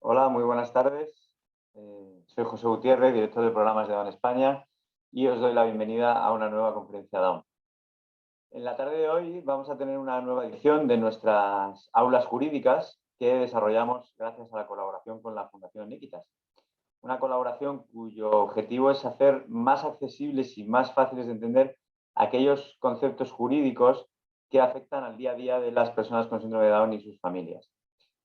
Hola, muy buenas tardes. Soy José Gutiérrez, director de programas de Down España, y os doy la bienvenida a una nueva conferencia Down. En la tarde de hoy vamos a tener una nueva edición de nuestras aulas jurídicas que desarrollamos gracias a la colaboración con la Fundación Nikitas. Una colaboración cuyo objetivo es hacer más accesibles y más fáciles de entender aquellos conceptos jurídicos que afectan al día a día de las personas con síndrome de Down y sus familias.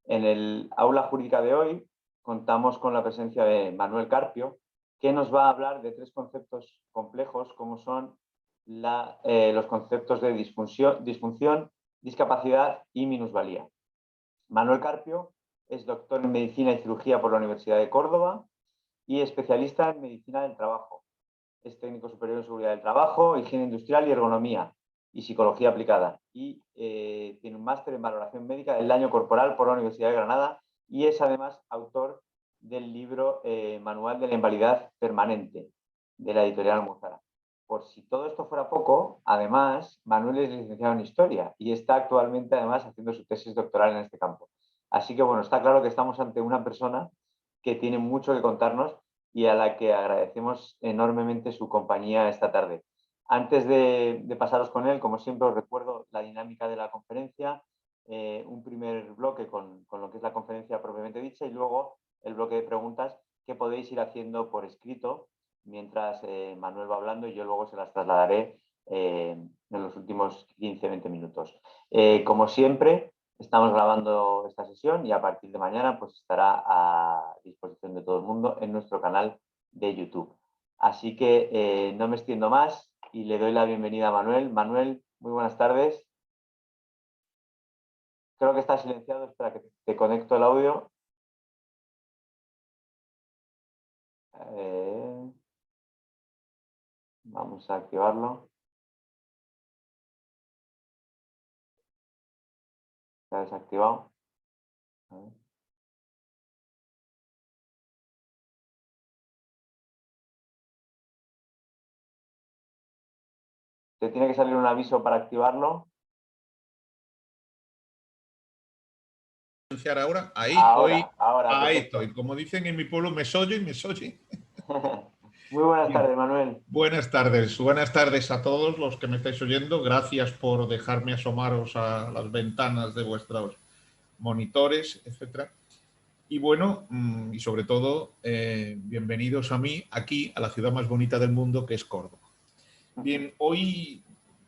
En el aula jurídica de hoy contamos con la presencia de Manuel Carpio, que nos va a hablar de tres conceptos complejos como son los conceptos de disfunción, discapacidad y minusvalía. Manuel Carpio es doctor en Medicina y Cirugía por la Universidad de Córdoba y especialista en Medicina del Trabajo. Es técnico superior en Seguridad del Trabajo, Higiene Industrial y Ergonomía y Psicología Aplicada. Y tiene un máster en Valoración Médica del Daño Corporal por la Universidad de Granada y es además autor del libro Manual de la Invalidez Permanente de la editorial Almozara. Por si todo esto fuera poco, además, Manuel es licenciado en Historia y está actualmente además haciendo su tesis doctoral en este campo. Así que bueno, está claro que estamos ante una persona que tiene mucho que contarnos y a la que agradecemos enormemente su compañía esta tarde. Antes de pasaros con él, como siempre os recuerdo la dinámica de la conferencia, un primer bloque con lo que es la conferencia propiamente dicha y luego el bloque de preguntas que podéis ir haciendo por escrito mientras Manuel va hablando y yo luego se las trasladaré en los últimos 15-20 minutos. Como siempre, estamos grabando esta sesión y a partir de mañana pues estará a disposición de todo el mundo en nuestro canal de YouTube. Así que no me extiendo más y le doy la bienvenida a Manuel. Manuel, muy buenas tardes. Creo que está silenciado, espera que te conecto el audio. Vamos a activarlo. Se ha desactivado. A ver. Te tiene que salir un aviso para activarlo. Ahora, ahí, ahora, ahí estoy. Como dicen en mi pueblo, me soy. Muy buenas Bien. tardes, Manuel. Buenas tardes a todos los que me estáis oyendo. Gracias por dejarme asomaros a las ventanas de vuestros monitores, etcétera. Y bueno, y sobre todo, bienvenidos a mí, aquí, a la ciudad más bonita del mundo, que es Córdoba. Bien, hoy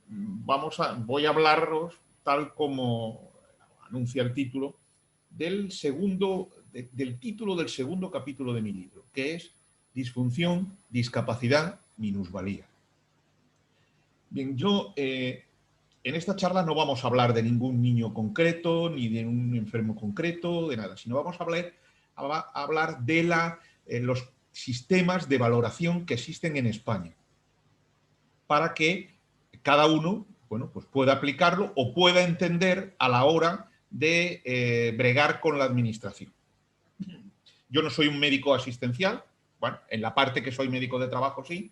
voy a hablaros, tal como anuncia el título, del título del segundo capítulo de mi libro, que es Disfunción, Discapacidad, Minusvalía. Bien, yo en esta charla no vamos a hablar de ningún niño concreto, ni de un enfermo concreto, de nada, sino vamos a hablar de los sistemas de valoración que existen en España, para que cada uno, bueno, pues pueda aplicarlo o pueda entender a la hora de bregar con la administración. Yo no soy un médico asistencial, bueno, en la parte que soy médico de trabajo sí,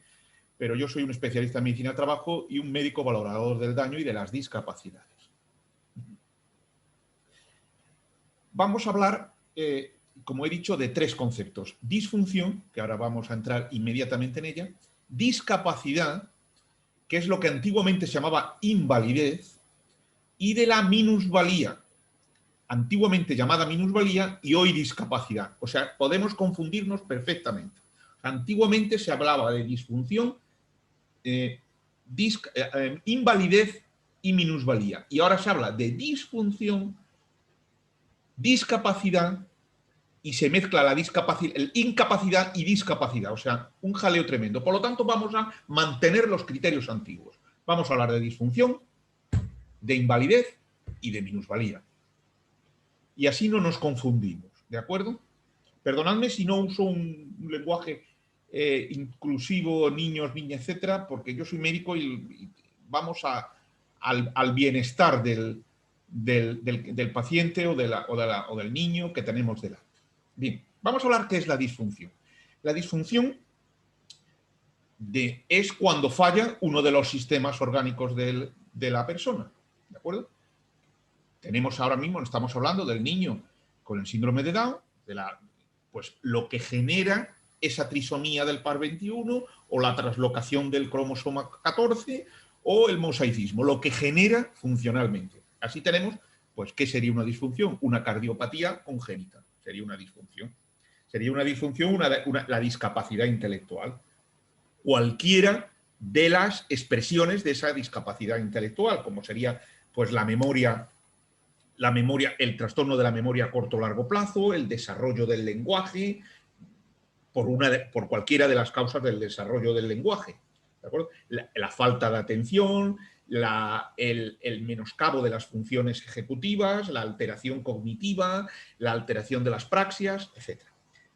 pero yo soy un especialista en medicina del trabajo y un médico valorador del daño y de las discapacidades. Vamos a hablar, como he dicho, de tres conceptos. Disfunción, que ahora vamos a entrar inmediatamente en ella, discapacidad, que es lo que antiguamente se llamaba invalidez, y de la minusvalía, antiguamente llamada minusvalía y hoy discapacidad. O sea, podemos confundirnos perfectamente. Antiguamente se hablaba de disfunción, invalidez y minusvalía. Y ahora se habla de disfunción, discapacidad y se mezcla incapacidad y discapacidad. O sea, un jaleo tremendo. Por lo tanto, vamos a mantener los criterios antiguos. Vamos a hablar de disfunción, de invalidez y de minusvalía. Y así no nos confundimos, ¿de acuerdo? Perdonadme si no uso un lenguaje inclusivo, niños, niñas, etcétera, porque yo soy médico y vamos al bienestar del paciente o del niño que tenemos delante. Bien, vamos a hablar qué es la disfunción. La disfunción es cuando falla uno de los sistemas orgánicos de la persona, ¿de acuerdo? Tenemos ahora mismo, estamos hablando del niño con el síndrome de Down, Pues lo que genera esa trisomía del par 21 o la translocación del cromosoma 14 o el mosaicismo, lo que genera funcionalmente. Así tenemos, pues, ¿qué sería una disfunción? Una cardiopatía congénita, sería una disfunción. Sería una disfunción la discapacidad intelectual. Cualquiera de las expresiones de esa discapacidad intelectual, como sería, pues, la memoria, el trastorno de la memoria a corto o largo plazo, el desarrollo del lenguaje, por cualquiera de las causas del desarrollo del lenguaje. ¿De acuerdo? La falta de atención, el menoscabo de las funciones ejecutivas, la alteración cognitiva, la alteración de las praxias, etc.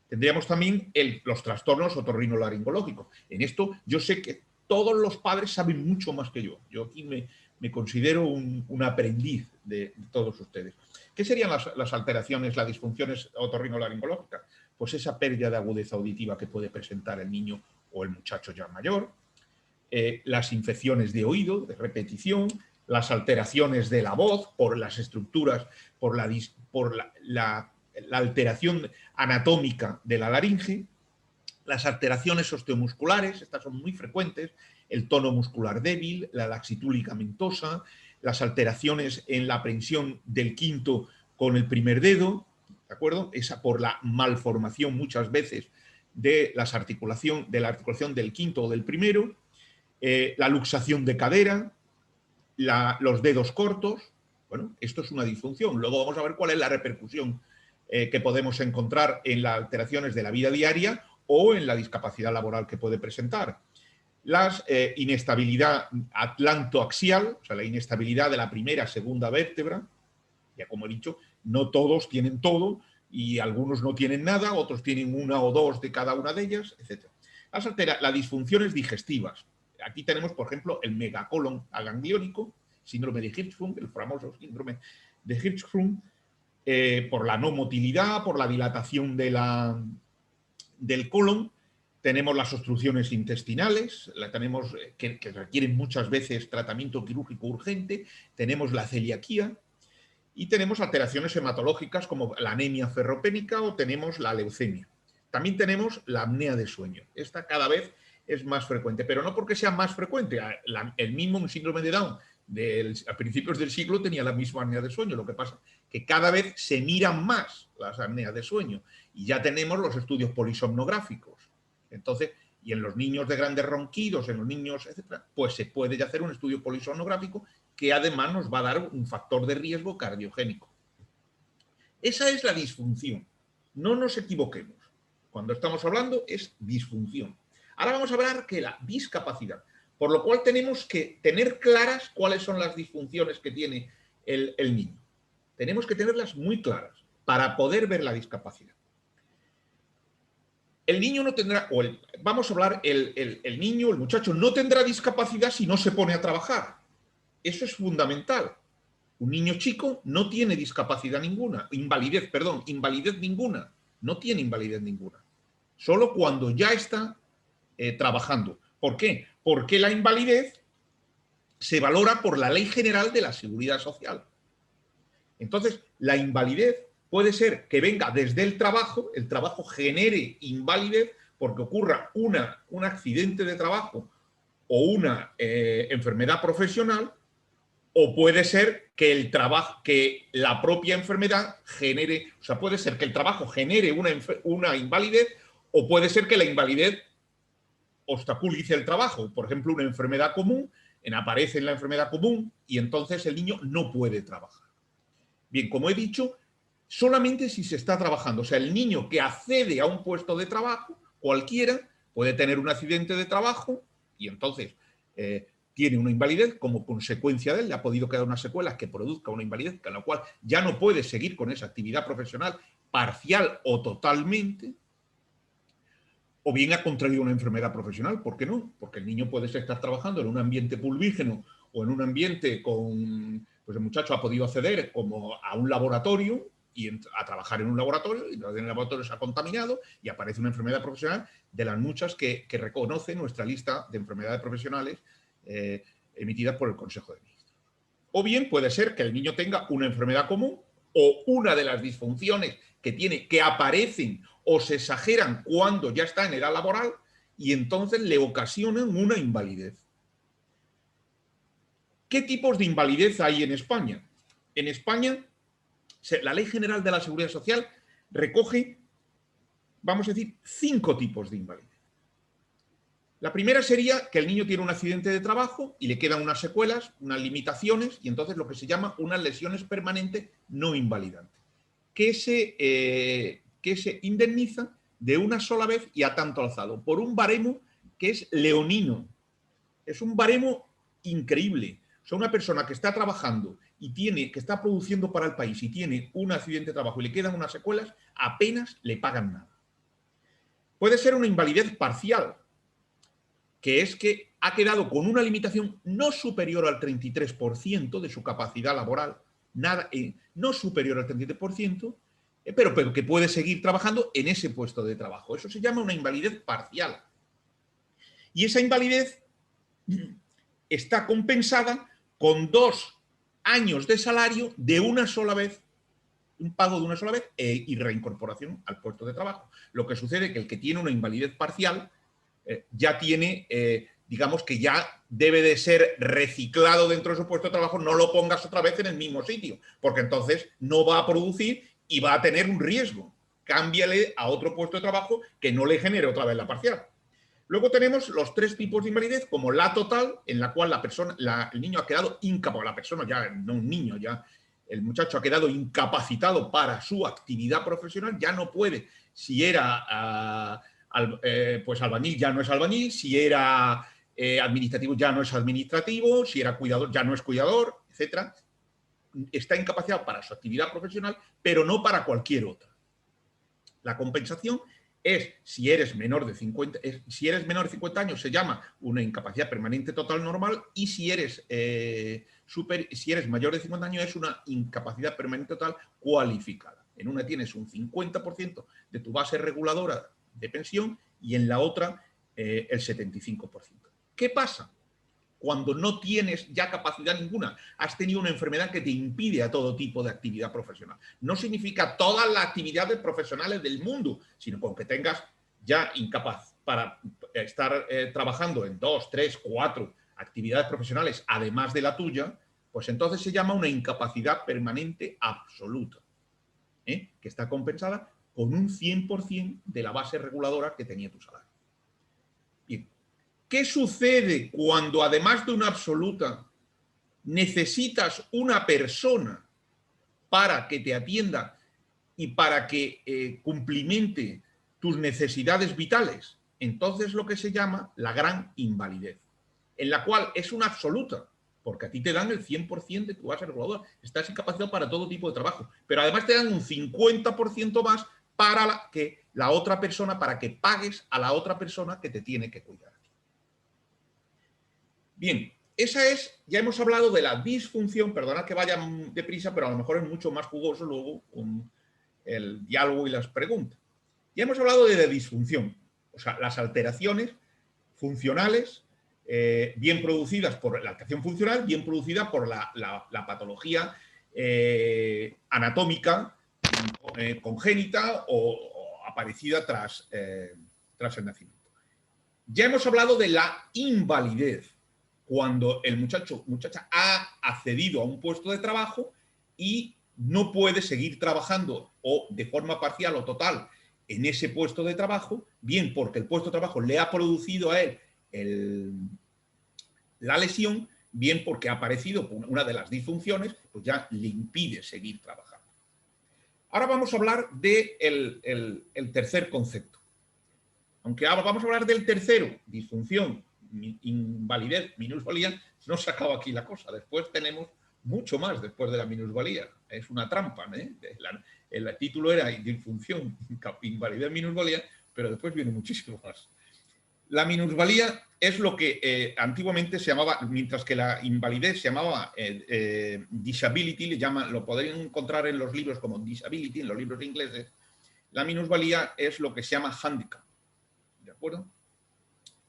Tendríamos también los trastornos otorrinolaringológicos. En esto yo sé que todos los padres saben mucho más que yo. Yo aquí me considero un aprendiz de todos ustedes. ¿Qué serían las alteraciones, las disfunciones otorrinolaringológicas? Pues esa pérdida de agudeza auditiva que puede presentar el niño o el muchacho ya mayor, las infecciones de oído, de repetición, las alteraciones de la voz por las estructuras, por la alteración anatómica de la laringe, las alteraciones osteomusculares, estas son muy frecuentes, el tono muscular débil, la laxitud ligamentosa, las alteraciones en la prensión del quinto con el primer dedo, ¿de acuerdo? Esa por la malformación muchas veces de la articulación del quinto o del primero, la luxación de cadera, los dedos cortos. Bueno, esto es una disfunción. Luego vamos a ver cuál es la repercusión que podemos encontrar en las alteraciones de la vida diaria o en la discapacidad laboral que puede presentar. La inestabilidad atlantoaxial, o sea, la inestabilidad de la primera, segunda vértebra. Ya como he dicho, no todos tienen todo y algunos no tienen nada, otros tienen una o dos de cada una de ellas, etc. Las disfunciones digestivas. Aquí tenemos, por ejemplo, el megacolon agangliónico, síndrome de Hirschsprung, el famoso síndrome de Hirschsprung, por la no motilidad, por la dilatación del colon. Tenemos las obstrucciones intestinales, tenemos, que requieren muchas veces tratamiento quirúrgico urgente. Tenemos la celiaquía y tenemos alteraciones hematológicas como la anemia ferropénica o tenemos la leucemia. También tenemos la apnea de sueño. Esta cada vez es más frecuente, pero no porque sea más frecuente. El mismo síndrome de Down a principios del siglo tenía la misma apnea de sueño. Lo que pasa es que cada vez se miran más las apneas de sueño y ya tenemos los estudios polisomnográficos. Entonces, y en los niños de grandes ronquidos, en los niños, etcétera, pues se puede ya hacer un estudio polisomnográfico que además nos va a dar un factor de riesgo cardiogénico. Esa es la disfunción. No nos equivoquemos. Cuando estamos hablando es disfunción. Ahora vamos a hablar de la discapacidad, por lo cual tenemos que tener claras cuáles son las disfunciones que tiene el niño. Tenemos que tenerlas muy claras para poder ver la discapacidad. El niño no tendrá, vamos a hablar, el niño, el muchacho no tendrá discapacidad si no se pone a trabajar. Eso es fundamental. Un niño chico no tiene discapacidad ninguna, invalidez ninguna, no tiene invalidez ninguna. Solo cuando ya está trabajando. ¿Por qué? Porque la invalidez se valora por la Ley General de la Seguridad Social. Entonces, la invalidez puede ser que venga desde el trabajo genere invalidez porque ocurra un accidente de trabajo o una enfermedad profesional, o puede ser que que la propia enfermedad genere, o sea, puede ser que el trabajo genere una invalidez, o puede ser que la invalidez obstaculice el trabajo. Por ejemplo, una enfermedad común, aparece en la enfermedad común y entonces el niño no puede trabajar. Bien, como he dicho, solamente si se está trabajando. O sea, el niño que accede a un puesto de trabajo, cualquiera, puede tener un accidente de trabajo y entonces tiene una invalidez como consecuencia de él, le ha podido quedar una secuela que produzca una invalidez, con la cual ya no puede seguir con esa actividad profesional parcial o totalmente, o bien ha contraído una enfermedad profesional. ¿Por qué no? Porque el niño puede estar trabajando en un ambiente pulvígeno o en un ambiente con... Pues el muchacho ha podido acceder como a un laboratorio y a trabajar en un laboratorio, y en el laboratorio se ha contaminado y aparece una enfermedad profesional de las muchas que reconoce nuestra lista de enfermedades profesionales emitidas por el Consejo de Ministros. O bien puede ser que el niño tenga una enfermedad común, o una de las disfunciones que tiene, que aparecen o se exageran cuando ya está en edad laboral y entonces le ocasionan una invalidez. ¿Qué tipos de invalidez hay en España? En España, la Ley General de la Seguridad Social recoge, vamos a decir, 5 tipos de invalidez. La primera sería que el niño tiene un accidente de trabajo y le quedan unas secuelas, unas limitaciones, y entonces lo que se llama unas lesiones permanentes no invalidantes, que se indemnizan de una sola vez y a tanto alzado, por un baremo que es leonino. Es un baremo increíble. O sea, una persona que está trabajando y que está produciendo para el país y tiene un accidente de trabajo y le quedan unas secuelas, apenas le pagan nada. Puede ser una invalidez parcial, que es que ha quedado con una limitación no superior al 33% de su capacidad laboral, no superior al 33%, pero que puede seguir trabajando en ese puesto de trabajo. Eso se llama una invalidez parcial. Y esa invalidez está compensada con 2 años de salario de una sola vez, un pago de una sola vez y reincorporación al puesto de trabajo. Lo que sucede es que el que tiene una invalidez parcial ya tiene, digamos que ya debe de ser reciclado dentro de su puesto de trabajo, no lo pongas otra vez en el mismo sitio, porque entonces no va a producir y va a tener un riesgo. Cámbiale a otro puesto de trabajo que no le genere otra vez la parcial. Luego tenemos los 3 tipos de invalidez, como la total, en la cual el niño ha quedado incapaz, la persona ya, no un niño, ya el muchacho ha quedado incapacitado para su actividad profesional, ya no puede, si era pues albañil ya no es albañil, si era administrativo ya no es administrativo, si era cuidador ya no es cuidador, etc. Está incapacitado para su actividad profesional, pero no para cualquier otra. La compensación es, si eres menor de 50 años, se llama una incapacidad permanente total normal, y si eres mayor de 50 años es una incapacidad permanente total cualificada. En una tienes un 50% de tu base reguladora de pensión y en la otra el 75%. ¿Qué pasa? Cuando no tienes ya capacidad ninguna, has tenido una enfermedad que te impide a todo tipo de actividad profesional. No significa todas las actividades profesionales del mundo, sino con que tengas ya incapaz para estar trabajando en 2, 3, 4 actividades profesionales, además de la tuya, pues entonces se llama una incapacidad permanente absoluta, que está compensada con un 100% de la base reguladora que tenía tu salario. Bien. ¿Qué sucede cuando, además de una absoluta, necesitas una persona para que te atienda y para que cumplimente tus necesidades vitales? Entonces lo que se llama la gran invalidez, en la cual es una absoluta, porque a ti te dan el 100% de tu base reguladora, estás incapacitado para todo tipo de trabajo, pero además te dan un 50% más para la otra persona, para que pagues a la otra persona que te tiene que cuidar. Bien, ya hemos hablado de la disfunción, perdonad que vaya deprisa, pero a lo mejor es mucho más jugoso luego con el diálogo y las preguntas. Ya hemos hablado de la disfunción, o sea, las alteraciones funcionales, bien producidas por la alteración funcional, bien producida por la patología anatómica congénita o aparecida tras el nacimiento. Ya hemos hablado de la invalidez, cuando el muchacha ha accedido a un puesto de trabajo y no puede seguir trabajando o de forma parcial o total en ese puesto de trabajo, bien porque el puesto de trabajo le ha producido a él la lesión, bien porque ha aparecido una de las disfunciones, pues ya le impide seguir trabajando. Ahora vamos a hablar del tercer concepto. Aunque ahora vamos a hablar del tercero, disfunción, invalidez, minusvalía, no se acaba aquí la cosa. Después tenemos mucho más después de la minusvalía. Es una trampa, ¿eh? El título era disfunción, invalidez, minusvalía, pero después viene muchísimo más. La minusvalía es lo que antiguamente se llamaba, mientras que la invalidez se llamaba disability, lo podrían encontrar en los libros como disability, en los libros ingleses. La minusvalía es lo que se llama handicap. ¿De acuerdo?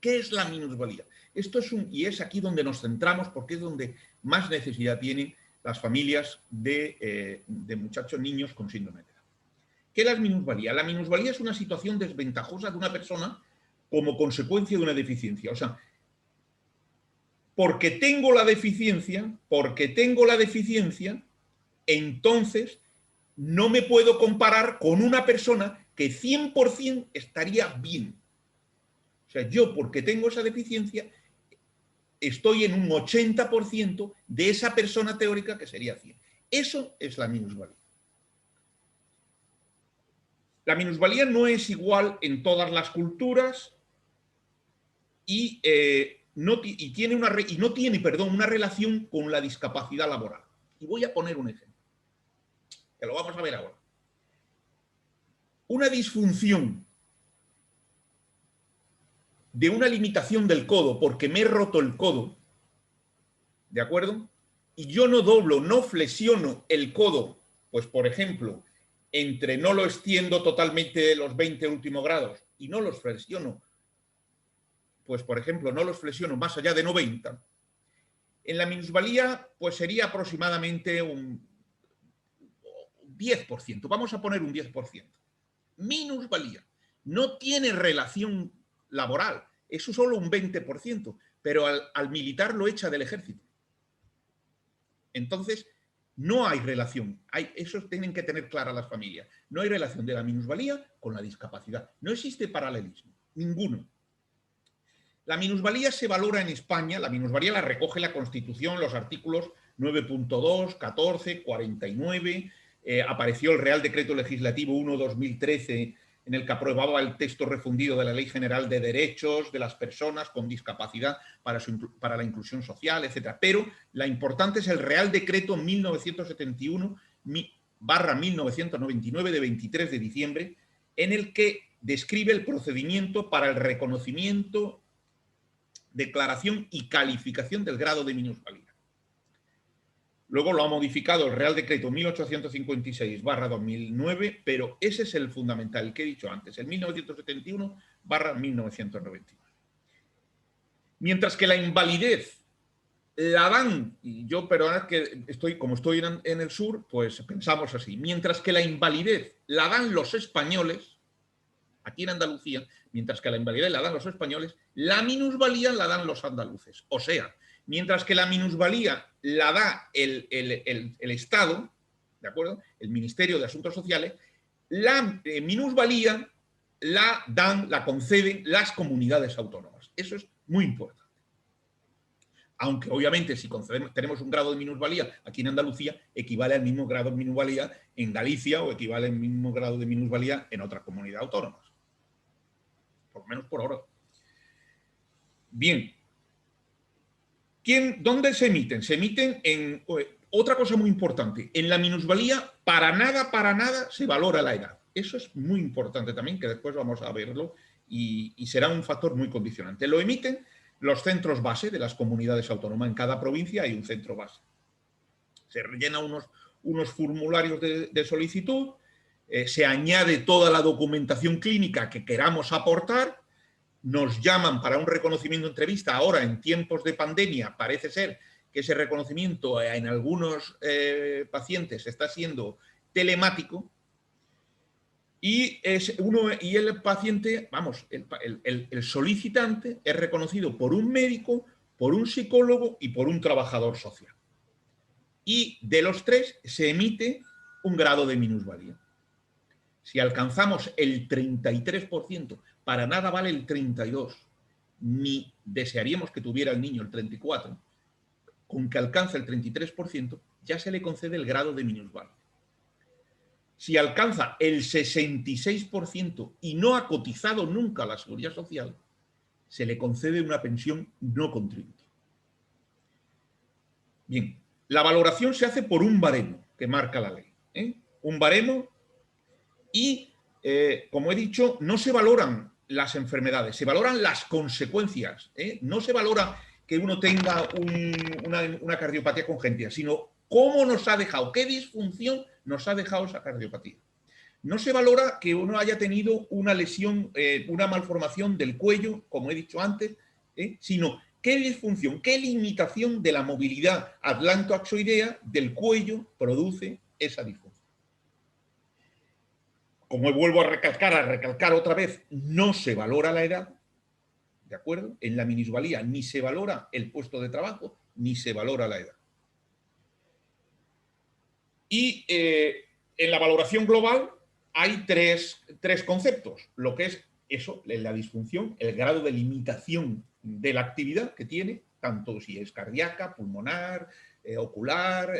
¿Qué es la minusvalía? Esto es y es aquí donde nos centramos porque es donde más necesidad tienen las familias de muchachos, niños con síndrome de Down. ¿Qué es la minusvalía? La minusvalía es una situación desventajosa de una persona como consecuencia de una deficiencia. O sea, porque tengo la deficiencia, entonces no me puedo comparar con una persona que 100% estaría bien. O sea, yo porque tengo esa deficiencia estoy en un 80% de esa persona teórica que sería 100. Eso es la minusvalía. La minusvalía no es igual en todas las culturas y no tiene una relación con la discapacidad laboral. Y voy a poner un ejemplo, que lo vamos a ver ahora. Una disfunción de una limitación del codo porque me he roto el codo, ¿de acuerdo? Y yo no doblo, no flexiono el codo, pues por ejemplo, no lo extiendo totalmente de los 20 últimos grados y no los flexiono, pues por ejemplo, no los flexiono más allá de 90, en la minusvalía pues sería aproximadamente un 10%, vamos a poner un 10%. Minusvalía. No tiene relación laboral, eso solo un 20%, pero al militar lo echa del ejército. Entonces, no hay relación. Eso tienen que tener clara las familias. No hay relación de la minusvalía con la discapacidad. No existe paralelismo, ninguno. La minusvalía se valora en España, la minusvalía la recoge la Constitución, los artículos 9.2, 14, 49, apareció el Real Decreto Legislativo 1/2013 en el que aprobaba el texto refundido de la Ley General de Derechos de las Personas con Discapacidad para la Inclusión Social, etc. Pero la importante es el Real Decreto 1971/1999 de 23 de diciembre, en el que describe el procedimiento para el reconocimiento, declaración y calificación del grado de minusvalía. Luego lo ha modificado el Real Decreto 1856/2009, pero ese es el fundamental, el que he dicho antes, el 1971/1999. Mientras que la invalidez la dan, y yo, perdonad que como estoy en el sur, pues pensamos así, mientras que la invalidez la dan los españoles, aquí en Andalucía, mientras que la invalidez la dan los españoles, la minusvalía la dan los andaluces. O sea, mientras que la minusvalía la da el Estado, ¿de acuerdo? El Ministerio de Asuntos Sociales, la minusvalía la conceden las comunidades autónomas. Eso es muy importante. Aunque obviamente si tenemos un grado de minusvalía aquí en Andalucía, equivale al mismo grado de minusvalía en Galicia o equivale al mismo grado de minusvalía en otras comunidades autónomas. Por lo menos por ahora. Bien. ¿Dónde se emiten? Se emiten en otra cosa muy importante. En la minusvalía, para nada se valora la edad. Eso es muy importante también, que después vamos a verlo y será un factor muy condicionante. Lo emiten los centros base de las comunidades autónomas. En cada provincia hay un centro base. Se rellena unos formularios de solicitud, se añade toda la documentación clínica que queramos aportar, nos llaman para un reconocimiento de entrevista. Ahora, en tiempos de pandemia, parece ser que ese reconocimiento en algunos pacientes está siendo telemático y el paciente, vamos, el solicitante es reconocido por un médico, por un psicólogo y por un trabajador social. Y de los tres se emite un grado de minusvalía. Si alcanzamos el 33%, para nada vale el 32%, ni desearíamos que tuviera el niño el 34%, con que alcanza el 33%, ya se le concede el grado de minusvalía. Si alcanza el 66% y no ha cotizado nunca a la Seguridad Social, se le concede una pensión no contributiva. Bien, la valoración se hace por un baremo que marca la ley. Un baremo y, como he dicho, no se valoran las enfermedades, se valoran las consecuencias. No se valora que uno tenga una cardiopatía congénita, sino cómo nos ha dejado, qué disfunción nos ha dejado esa cardiopatía. No se valora que uno haya tenido una lesión, una malformación del cuello, como he dicho antes, sino ¿Qué disfunción, qué limitación de la movilidad atlantoaxoidea del cuello produce esa disfunción? Como vuelvo a recalcar otra vez, no se valora la edad, ¿de acuerdo? En la minusvalía ni se valora el puesto de trabajo, ni se valora la edad. Y en la valoración global hay tres conceptos. Lo que es eso, la disfunción, el grado de limitación de la actividad que tiene, tanto si es cardíaca, pulmonar, ocular,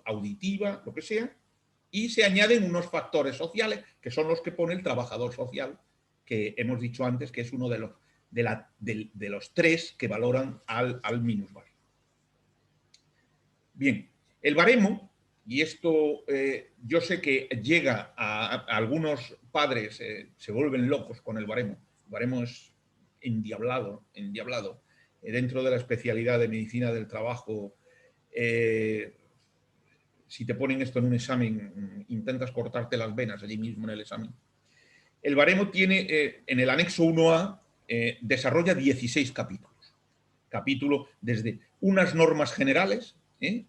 auditiva, lo que sea. Y se añaden unos factores sociales, que son los que pone el trabajador social, que hemos dicho antes que es uno de los tres que valoran al minusvalio. Bien, el baremo, y esto yo sé que llega a algunos padres, se vuelven locos con el baremo. El baremo es endiablado. Dentro de la especialidad de medicina del trabajo, si te ponen esto en un examen, intentas cortarte las venas allí mismo en el examen. El baremo tiene, en el anexo 1A, desarrolla 16 capítulos. Capítulo desde unas normas generales, de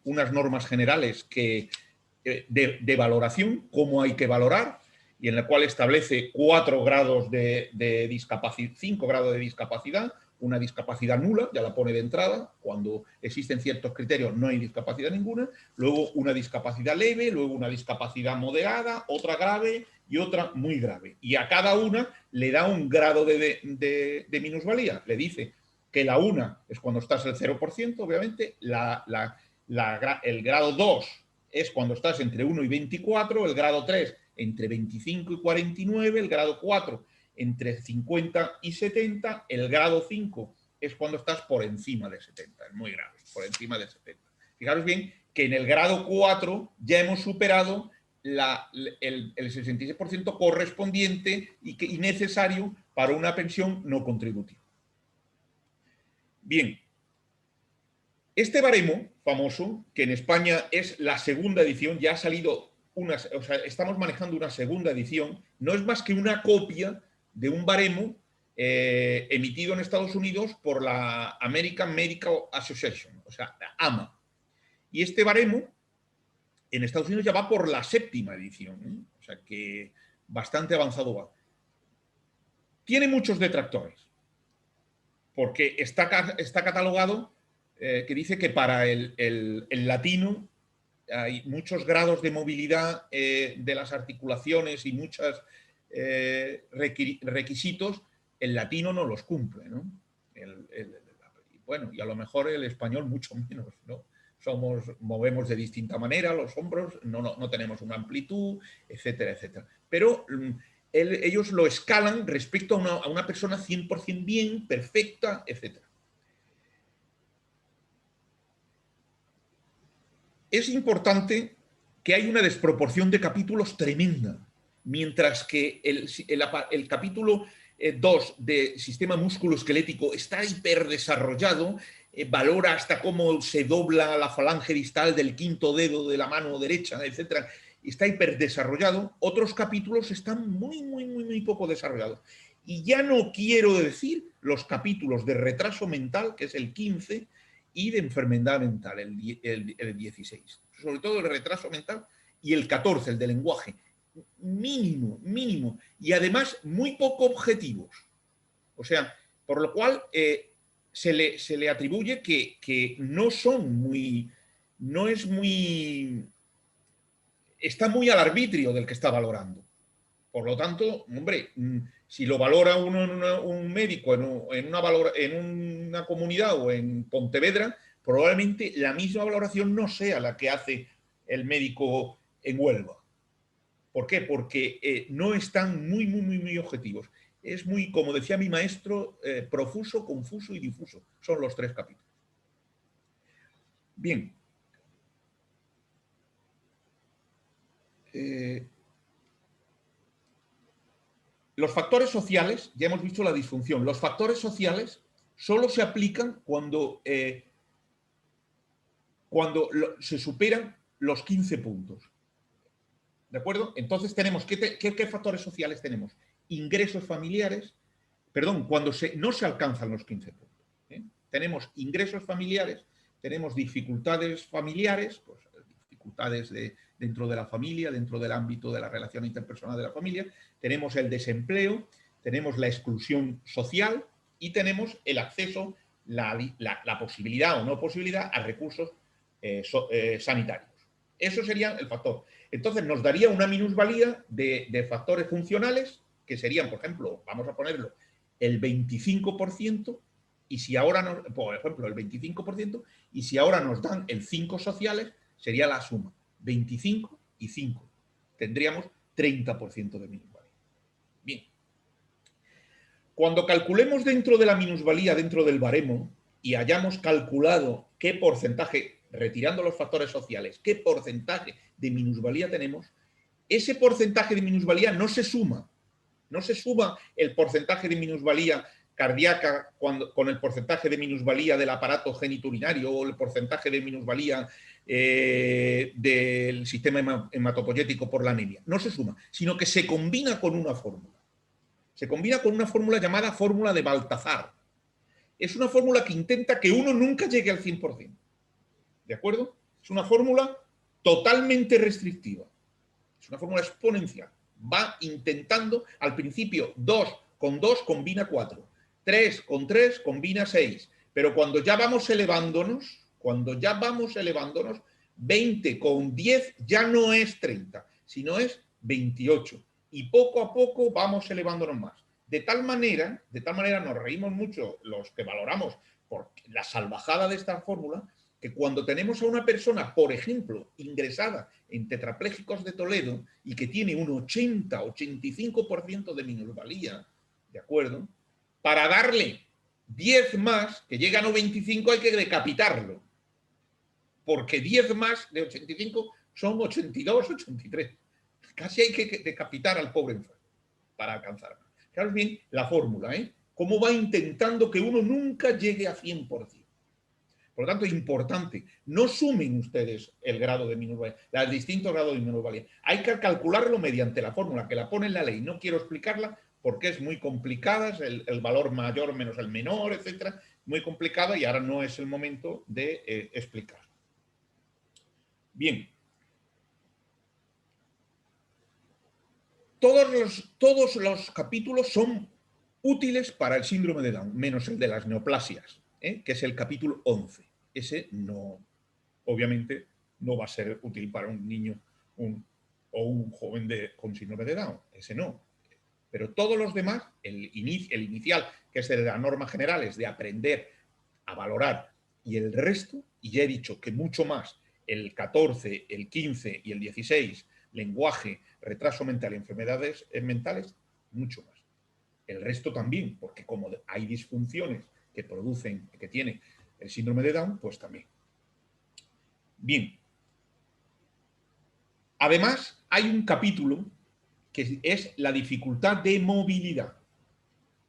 valoración, cómo hay que valorar, y en la cual establece 4 grados de discapacidad, 5 grados de discapacidad, una discapacidad nula, ya la pone de entrada, cuando existen ciertos criterios no hay discapacidad ninguna, luego una discapacidad leve, luego una discapacidad moderada, otra grave y otra muy grave. Y a cada una le da un grado de minusvalía, le dice que la 1 es cuando estás al 0%, obviamente, el grado 2 es cuando estás entre 1 y 24, el grado 3 entre 25 y 49, el grado 4 entre 50 y 70, el grado 5 es cuando estás por encima de 70, es muy grave, por encima de 70. Fijaros bien que en el grado 4 ya hemos superado el 66% correspondiente y necesario para una pensión no contributiva. Bien, este baremo famoso, que en España es la segunda edición, ya ha salido estamos manejando una segunda edición, no es más que una copia de un baremo emitido en Estados Unidos por la American Medical Association, o sea, la AMA. Y este baremo en Estados Unidos ya va por la 7ª edición, o sea que bastante avanzado va. Tiene muchos detractores, porque está catalogado que dice que para el latino hay muchos grados de movilidad de las articulaciones y muchos requisitos, el latino no los cumple, ¿no? Bueno, y a lo mejor el español mucho menos, ¿no? Movemos de distinta manera los hombros, no tenemos una amplitud, etcétera, etcétera. Pero ellos lo escalan respecto a una persona 100% bien, perfecta, etcétera. Es importante que hay una desproporción de capítulos tremenda, mientras que el capítulo 2 de sistema musculoesquelético está hiperdesarrollado, valora hasta cómo se dobla la falange distal del 5º dedo de la mano derecha, etc. Está hiperdesarrollado. Otros capítulos están muy poco desarrollados. Y ya no quiero decir los capítulos de retraso mental, que es el 15, y de enfermedad mental, el 16. Sobre todo el retraso mental, y el 14, el de lenguaje. Mínimo. Y además muy poco objetivos. O sea, por lo cual se le atribuye que no son muy... No es muy... Está muy al arbitrio del que está valorando. Por lo tanto, hombre, si lo valora un médico en una comunidad o en Pontevedra, probablemente la misma valoración no sea la que hace el médico en Huelva. ¿Por qué? Porque no están muy objetivos. Es muy, como decía mi maestro, profuso, confuso y difuso. Son los 3 capítulos. Bien. Los factores sociales, ya hemos visto la disfunción, los factores sociales solo se aplican cuando se superan los 15 puntos. ¿De acuerdo? Entonces tenemos, ¿qué factores sociales tenemos? Ingresos familiares, perdón, cuando no se alcanzan los 15 puntos. tenemos ingresos familiares, tenemos dificultades familiares, pues, dificultades dentro de la familia, dentro del ámbito de la relación interpersonal de la familia, tenemos el desempleo, tenemos la exclusión social y tenemos el acceso, la posibilidad o no posibilidad a recursos sanitarios. Eso sería el factor. Entonces nos daría una minusvalía de factores funcionales que serían, por ejemplo, vamos a ponerlo, el 25%, y si ahora, por ejemplo, el 25%, y si ahora nos dan el 5 sociales, sería la suma, 25 y 5. Tendríamos 30% de minusvalía. Bien. Cuando calculemos dentro de la minusvalía, dentro del baremo, y hayamos calculado qué porcentaje, retirando los factores sociales, qué porcentaje de minusvalía tenemos, ese porcentaje de minusvalía no se suma. No se suma el porcentaje de minusvalía cardíaca con el porcentaje de minusvalía del aparato genitourinario o el porcentaje de minusvalía del sistema hematopoyético por la anemia. No se suma, sino que se combina con una fórmula. Se combina con una fórmula llamada fórmula de Baltazar. Es una fórmula que intenta que uno nunca llegue al 100%. ¿De acuerdo? Es una fórmula totalmente restrictiva. Es una fórmula exponencial. Va intentando, al principio, 2 con 2 combina 4, 3 con 3 combina 6, pero cuando ya vamos elevándonos, 20 con 10 ya no es 30, sino es 28. Y poco a poco vamos elevándonos más. De tal manera nos reímos mucho los que valoramos por la salvajada de esta fórmula, que cuando tenemos a una persona, por ejemplo, ingresada en Tetraplégicos de Toledo y que tiene un 80-85% de minusvalía, ¿de acuerdo? Para darle 10 más, que llega a 95, hay que decapitarlo. Porque 10 más de 85 son 82, 83. Casi hay que decapitar al pobre enfermo para alcanzarlo. Fijaros bien la fórmula, ¿eh? Cómo va intentando que uno nunca llegue a 100%. Por lo tanto, es importante, no sumen ustedes el grado de minusvalía, los distintos grados de minusvalía. Hay que calcularlo mediante la fórmula que la pone en la ley. No quiero explicarla porque es muy complicada, es el valor mayor menos el menor, etcétera, muy complicada y ahora no es el momento de explicarla. Bien. Todos los capítulos son útiles para el síndrome de Down, menos el de las neoplasias, que es el capítulo 11. Ese no, obviamente, no va a ser útil para un niño o un joven con síndrome de Down. Ese no. Pero todos los demás, el inicial, que es de las normas generales, de aprender a valorar, y el resto, y ya he dicho que mucho más, el 14, el 15 y el 16, lenguaje, retraso mental y enfermedades mentales, mucho más. El resto también, porque como hay disfunciones que tiene el síndrome de Down, pues también. Bien. Además, hay un capítulo que es la dificultad de movilidad,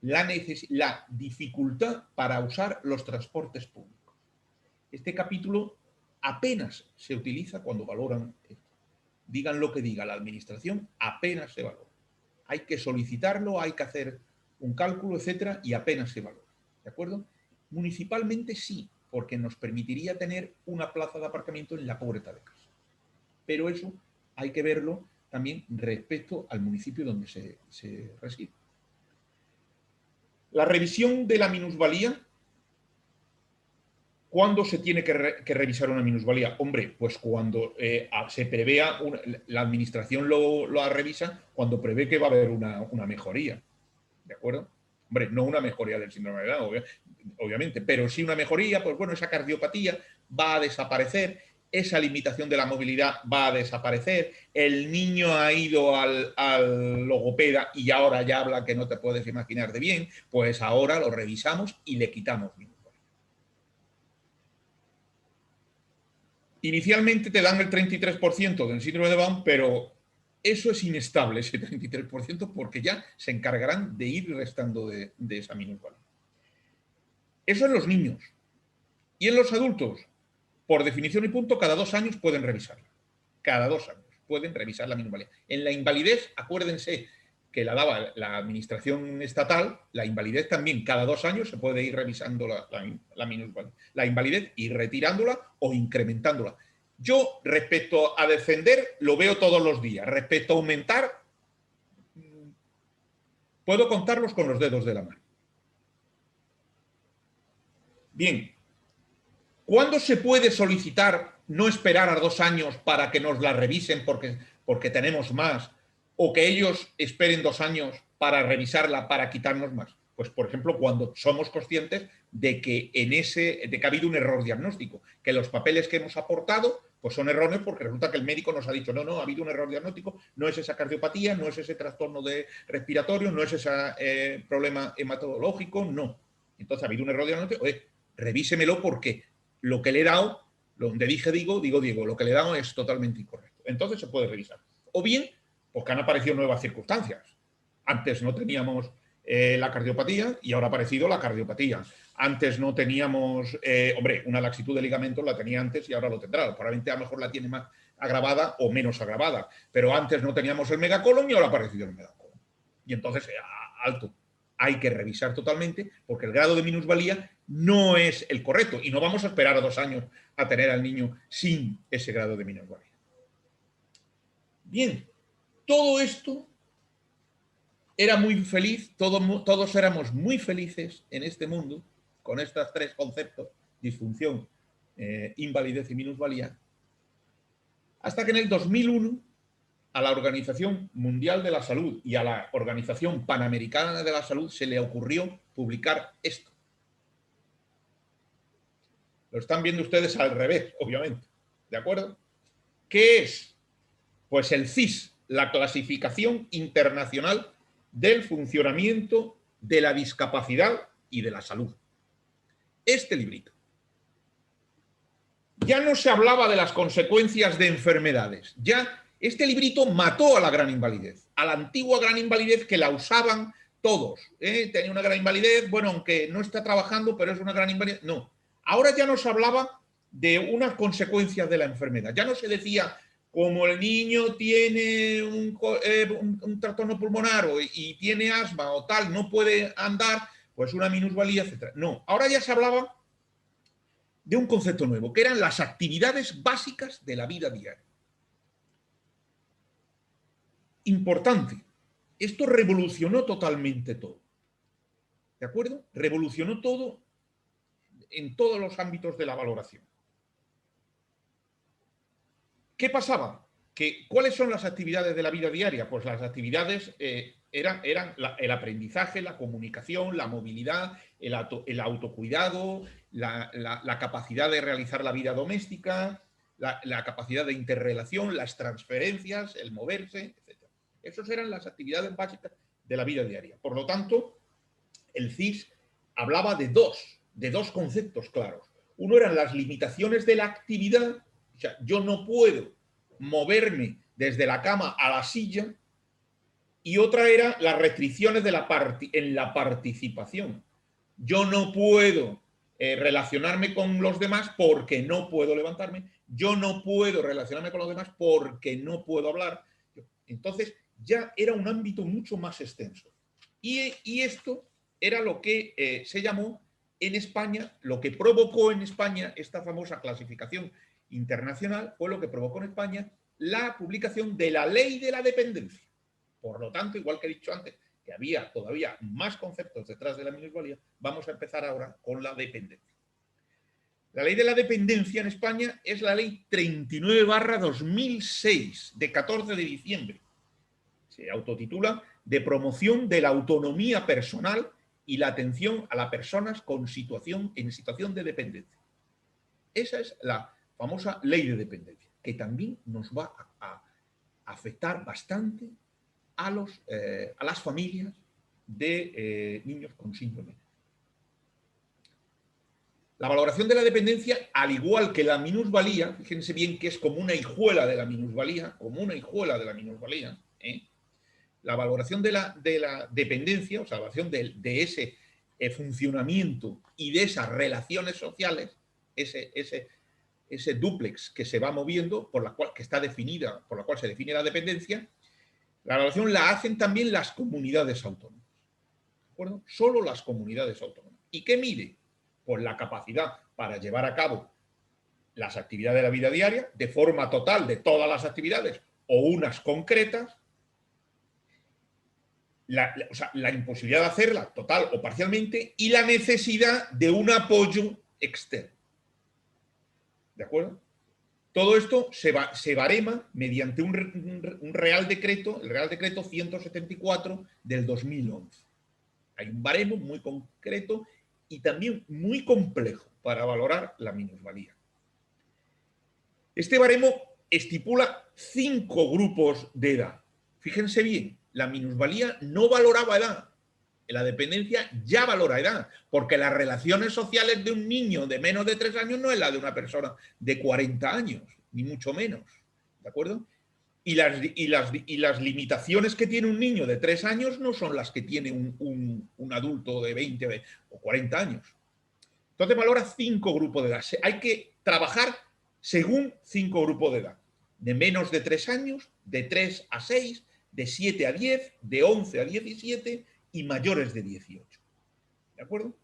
la dificultad para usar los transportes públicos. Este capítulo apenas se utiliza cuando valoran esto. Digan lo que diga la administración, apenas se valora. Hay que solicitarlo, hay que hacer un cálculo, etcétera, y apenas se valora. ¿De acuerdo? Municipalmente sí, porque nos permitiría tener una plaza de aparcamiento en la puerta de casa. Pero eso hay que verlo también respecto al municipio donde se reside. La revisión de la minusvalía. ¿Cuándo se tiene que revisar una minusvalía? Hombre, pues cuando se prevea, la administración lo revisa cuando prevé que va a haber una mejoría. ¿De acuerdo? Hombre, no una mejoría del síndrome de Down, obviamente, pero sí una mejoría, pues bueno, esa cardiopatía va a desaparecer, esa limitación de la movilidad va a desaparecer, el niño ha ido al logopeda y ahora ya habla que no te puedes imaginar de bien, pues ahora lo revisamos y le quitamos. Inicialmente te dan el 33% del síndrome de Down, pero eso es inestable, ese 33%, porque ya se encargarán de ir restando de esa minusvalía. Eso en los niños. Y en los adultos, por definición y punto, cada 2 años pueden revisarla. Cada 2 años pueden revisar la minusvalía. En la invalidez, acuérdense que la daba la administración estatal, la invalidez también cada 2 años se puede ir revisando la invalidez y retirándola o incrementándola. Yo, respecto a defender, lo veo todos los días. Respecto a aumentar, puedo contarlos con los dedos de la mano. Bien, ¿cuándo se puede solicitar no esperar a 2 años para que nos la revisen porque tenemos más, o que ellos esperen 2 años para revisarla para quitarnos más? Pues, por ejemplo, cuando somos conscientes de que ha habido un error diagnóstico, que los papeles que hemos aportado pues son erróneos porque resulta que el médico nos ha dicho no, ha habido un error diagnóstico, no es esa cardiopatía, no es ese trastorno respiratorio, no es ese problema hematológico, no. Entonces ha habido un error diagnóstico, revísemelo porque lo que le he dado, donde dije digo, lo que le he dado es totalmente incorrecto. Entonces se puede revisar. O bien, porque han aparecido nuevas circunstancias. Antes no teníamos la cardiopatía y ahora ha aparecido la cardiopatía. Antes no teníamos, una laxitud de ligamentos la tenía antes y ahora lo tendrá. Probablemente a lo mejor la tiene más agravada o menos agravada. Pero antes no teníamos el megacolon y ahora ha aparecido el megacolon. Y entonces, alto. Hay que revisar totalmente porque el grado de minusvalía no es el correcto y no vamos a esperar a 2 años a tener al niño sin ese grado de minusvalía. Bien, todo esto era muy feliz, todos éramos muy felices en este mundo con estos 3 conceptos, disfunción, invalidez y minusvalía, hasta que en el 2001 a la Organización Mundial de la Salud y a la Organización Panamericana de la Salud se le ocurrió publicar esto. Lo están viendo ustedes al revés, obviamente. ¿De acuerdo? ¿Qué es? Pues el CIS, la Clasificación Internacional del Funcionamiento de la Discapacidad y de la Salud. Este librito. Ya no se hablaba de las consecuencias de enfermedades. Ya este librito mató a la gran invalidez, a la antigua gran invalidez que la usaban todos. Tenía una gran invalidez, bueno, aunque no está trabajando, pero es una gran invalidez. No. Ahora ya no se hablaba de unas consecuencias de la enfermedad. Ya no se decía, como el niño tiene un trastorno pulmonar y tiene asma o tal, no puede andar, pues una minusvalía, etc. No. Ahora ya se hablaba de un concepto nuevo, que eran las actividades básicas de la vida diaria. Importante, esto revolucionó totalmente todo. ¿De acuerdo? Revolucionó todo en todos los ámbitos de la valoración. ¿Qué pasaba? ¿Cuáles son las actividades de la vida diaria? Pues las actividades eran el aprendizaje, la comunicación, la movilidad, el autocuidado, la capacidad de realizar la vida doméstica, la capacidad de interrelación, las transferencias, el moverse, etc. Esas eran las actividades básicas de la vida diaria. Por lo tanto, el CIS hablaba de dos conceptos claros. Uno eran las limitaciones de la actividad, o sea, yo no puedo moverme desde la cama a la silla, y otra era las restricciones en la participación. Yo no puedo relacionarme con los demás porque no puedo levantarme, yo no puedo relacionarme con los demás porque no puedo hablar. Entonces ya era un ámbito mucho más extenso. Y esto era lo que se llamó en España, lo que provocó en España esta famosa clasificación internacional, fue lo que provocó en España la publicación de la Ley de la Dependencia. Por lo tanto, igual que he dicho antes, que había todavía más conceptos detrás de la minusvalía, vamos a empezar ahora con la dependencia. La Ley de la Dependencia en España es la Ley 39/2006, de 14 de diciembre. Se autotitula de promoción de la autonomía personal y la atención a las personas en situación de dependencia. Esa es la famosa Ley de Dependencia, que también nos va a afectar bastante a las familias de niños con síndrome. La valoración de la dependencia, al igual que la minusvalía, fíjense bien que es como una hijuela de la minusvalía, la valoración de la dependencia, o sea, la valoración de ese funcionamiento y de esas relaciones sociales, ese dúplex que se va moviendo, que está definida, por la cual se define la dependencia, La evaluación la hacen también las comunidades autónomas. ¿De acuerdo? Solo las comunidades autónomas. ¿Y qué mide? Pues la capacidad para llevar a cabo las actividades de la vida diaria, de forma total de todas las actividades o unas concretas, o sea, la imposibilidad de hacerla total o parcialmente y la necesidad de un apoyo externo. ¿De acuerdo? Todo esto se barema mediante un Real Decreto, el Real Decreto 174 del 2011. Hay un baremo muy concreto y también muy complejo para valorar la minusvalía. Este baremo estipula 5 grupos de edad. Fíjense bien, la minusvalía no valoraba edad. La dependencia ya valora edad, porque las relaciones sociales de un niño de menos de 3 años no es la de una persona de 40 años, ni mucho menos. ¿De acuerdo? Y las limitaciones que tiene un niño de 3 años no son las que tiene un adulto de 20 o 40 años. Entonces valora 5 grupos de edad. Hay que trabajar según 5 grupos de edad. De menos de 3 años, de 3 a 6, de 7 a 10, de 11 a 17 y mayores de 18. ¿De acuerdo?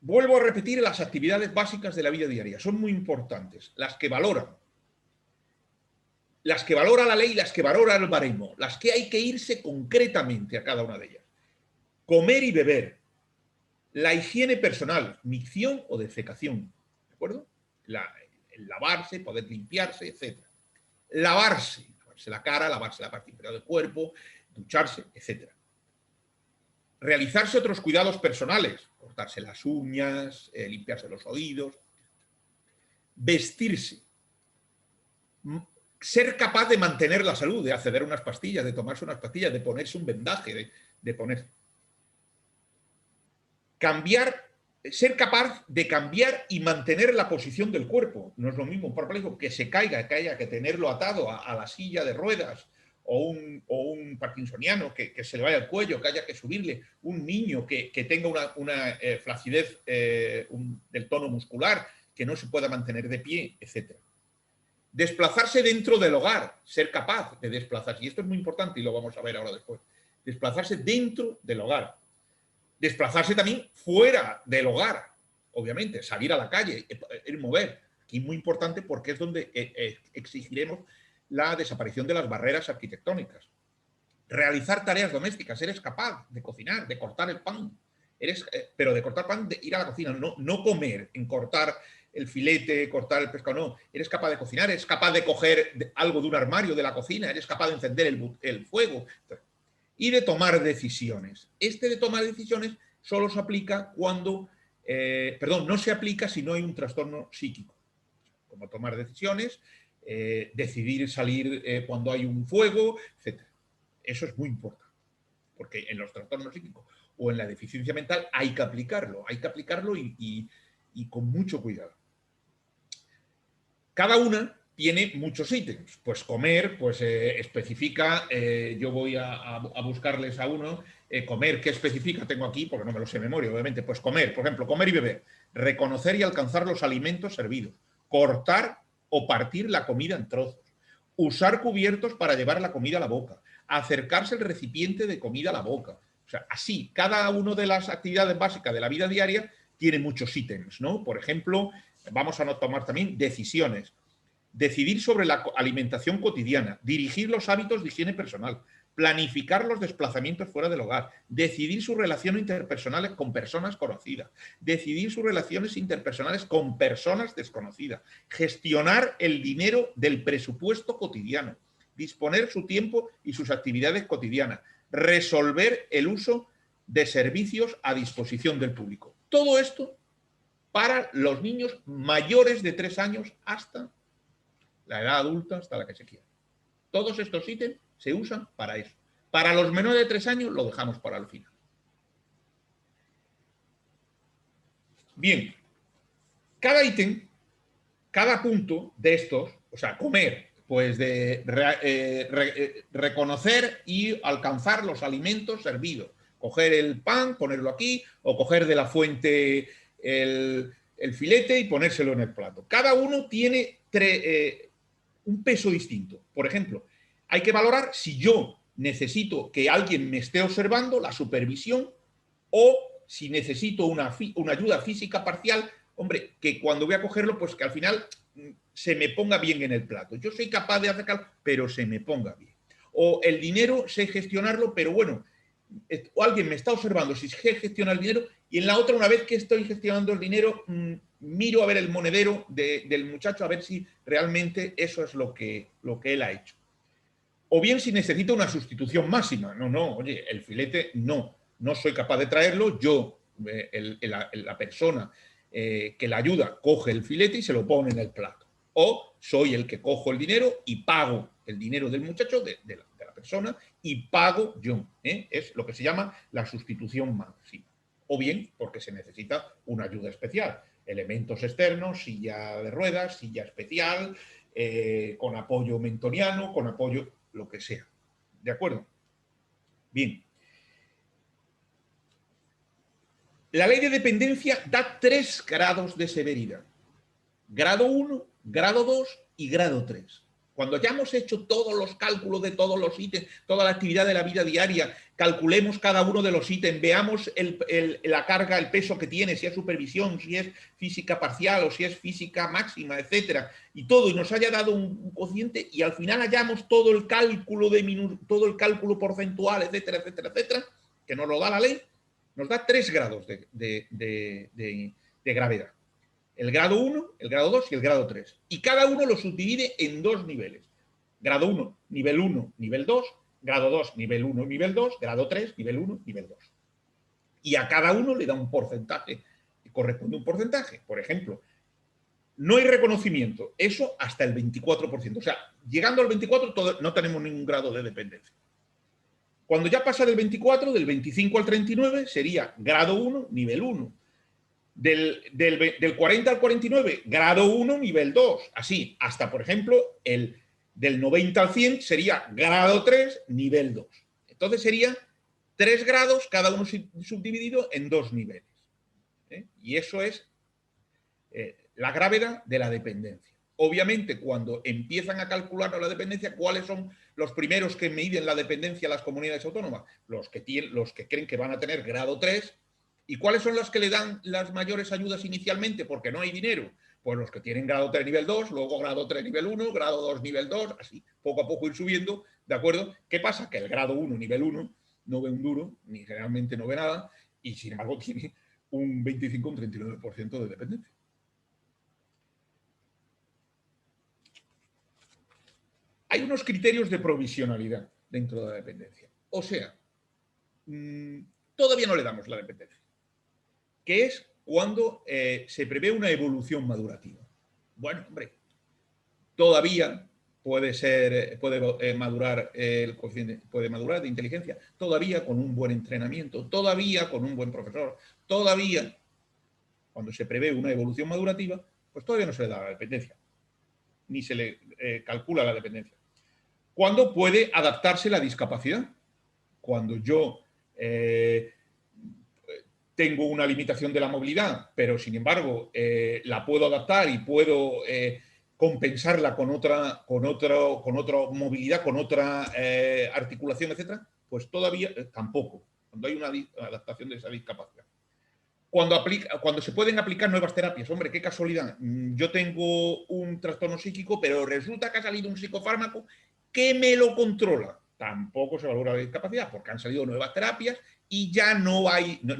Vuelvo a repetir las actividades básicas de la vida diaria. Son muy importantes. Las que valora la ley, las que valora el baremo, las que hay que irse concretamente a cada una de ellas. Comer y beber, la higiene personal, micción o defecación, ¿de acuerdo? El lavarse, poder limpiarse, etc. Lavarse la cara, lavarse la parte inferior del cuerpo, ducharse, etc. Realizarse otros cuidados personales, cortarse las uñas, limpiarse los oídos. Vestirse. Ser capaz de mantener la salud, de acceder a unas pastillas, de tomarse unas pastillas, de ponerse un vendaje, de poner. Ser capaz de cambiar y mantener la posición del cuerpo. No es lo mismo un parapléjico que se caiga, que haya que tenerlo atado a la silla de ruedas, o un parkinsoniano que se le vaya el cuello, que haya que subirle, un niño que tenga una flacidez del tono muscular, que no se pueda mantener de pie, etc. Desplazarse dentro del hogar, ser capaz de desplazarse. Y esto es muy importante y lo vamos a ver ahora después. Desplazarse dentro del hogar. Desplazarse también fuera del hogar, obviamente, salir a la calle, ir mover. Aquí es muy importante porque es donde exigiremos la desaparición de las barreras arquitectónicas. Realizar tareas domésticas, eres capaz de cocinar, de cortar el pan, pero de cortar pan, de ir a la cocina, no comer, en cortar el filete, cortar el pescado, no. Eres capaz de cocinar, eres capaz de coger algo de un armario de la cocina, eres capaz de encender el fuego. Y de tomar decisiones. De tomar decisiones solo se aplica cuando, no se aplica si no hay un trastorno psíquico. Como tomar decisiones, decidir salir cuando hay un fuego, etc. Eso es muy importante, porque en los trastornos psíquicos o en la deficiencia mental hay que aplicarlo y con mucho cuidado. Cada una tiene muchos ítems. Pues comer, pues especifica, yo voy a buscarles a uno, comer, ¿qué especifica? Tengo aquí, porque no me lo sé de memoria, obviamente. Pues comer, por ejemplo, comer y beber. Reconocer y alcanzar los alimentos servidos. Cortar o partir la comida en trozos. Usar cubiertos para llevar la comida a la boca. Acercarse el recipiente de comida a la boca. O sea, así, cada una de las actividades básicas de la vida diaria tiene muchos ítems, ¿no? Por ejemplo, vamos a tomar también decisiones. Decidir sobre la alimentación cotidiana, dirigir los hábitos de higiene personal, planificar los desplazamientos fuera del hogar, decidir sus relaciones interpersonales con personas conocidas, decidir sus relaciones interpersonales con personas desconocidas, gestionar el dinero del presupuesto cotidiano, disponer su tiempo y sus actividades cotidianas, resolver el uso de servicios a disposición del público. Todo esto para los niños mayores de 3 años hasta la edad adulta, hasta la que se quiera. Todos estos ítems se usan para eso. Para los menores de 3 años lo dejamos para el final. Bien, cada ítem, cada punto de estos, o sea, comer, pues de reconocer y alcanzar los alimentos servidos. Coger el pan, ponerlo aquí, o coger de la fuente el filete y ponérselo en el plato. Cada uno tiene un peso distinto. Por ejemplo, hay que valorar si yo necesito que alguien me esté observando, la supervisión, o si necesito una ayuda física parcial, hombre, que cuando voy a cogerlo, pues que al final se me ponga bien en el plato. Yo soy capaz de hacerlo, pero se me ponga bien. O el dinero sé gestionarlo, pero bueno, o alguien me está observando si sé gestionar el dinero, y en la otra, una vez que estoy gestionando el dinero, miro a ver el monedero del muchacho, a ver si realmente eso es lo que él ha hecho. O bien si necesito una sustitución máxima. No, oye, el filete no soy capaz de traerlo, yo, la persona que la ayuda, coge el filete y se lo pone en el plato. O soy el que cojo el dinero y pago el dinero del muchacho, de la persona, y pago yo. Es lo que se llama la sustitución máxima. O bien porque se necesita una ayuda especial. Elementos externos, silla de ruedas, silla especial, con apoyo mentoniano, con apoyo lo que sea. ¿De acuerdo? Bien. La ley de dependencia da 3 grados de severidad. Grado 1, grado 2 y grado 3. Cuando ya hemos hecho todos los cálculos de todos los ítems, toda la actividad de la vida diaria, calculemos cada uno de los ítems, veamos la carga, el peso que tiene, si es supervisión, si es física parcial o si es física máxima, etcétera, y todo, y nos haya dado un cociente, y al final hayamos todo el cálculo porcentual, etcétera, etcétera, etcétera, que nos lo da la ley, nos da 3 grados de gravedad. El grado 1, el grado 2 y el grado 3. Y cada uno lo subdivide en 2 niveles. Grado 1, nivel 2, grado 2, nivel 1, nivel 2, grado 3, nivel 1, nivel 2. Y a cada uno le da un porcentaje, corresponde un porcentaje. Por ejemplo, no hay reconocimiento, eso hasta el 24%. O sea, llegando al 24 no tenemos ningún grado de dependencia. Cuando ya pasa del 24, del 25 al 39, sería grado 1, nivel 1. Del 40 al 49, grado 1, nivel 2. Así, hasta, por ejemplo, del 90 al 100 sería grado 3, nivel 2. Entonces sería 3 grados, cada uno subdividido en 2 niveles. Y eso es la gravedad de la dependencia. Obviamente, cuando empiezan a calcular la dependencia, ¿cuáles son los primeros que miden la dependencia a las comunidades autónomas? Los que creen que van a tener grado 3. ¿Y cuáles son los que le dan las mayores ayudas inicialmente? Porque no hay dinero. Pues los que tienen grado 3 nivel 2, luego grado 3 nivel 1, grado 2 nivel 2, así, poco a poco ir subiendo, ¿de acuerdo? ¿Qué pasa? Que el grado 1 nivel 1 no ve un duro, ni generalmente no ve nada, y sin embargo tiene un 25 o un 39% de dependencia. Hay unos criterios de provisionalidad dentro de la dependencia. O sea, todavía no le damos la dependencia, que es cuando se prevé una evolución madurativa. Bueno, hombre, todavía puede madurar el coeficiente, puede madurar de inteligencia, todavía con un buen entrenamiento, todavía con un buen profesor, todavía cuando se prevé una evolución madurativa, pues todavía no se le da la dependencia, ni se le calcula la dependencia. ¿Cuándo puede adaptarse la discapacidad? Cuando yo tengo una limitación de la movilidad, pero sin embargo la puedo adaptar y puedo compensarla con otra movilidad, con otra articulación, etcétera, pues todavía tampoco, cuando hay una adaptación de esa discapacidad. Cuando se pueden aplicar nuevas terapias, hombre, qué casualidad, yo tengo un trastorno psíquico, pero resulta que ha salido un psicofármaco que me lo controla. Tampoco se valora la discapacidad, porque han salido nuevas terapias y ya no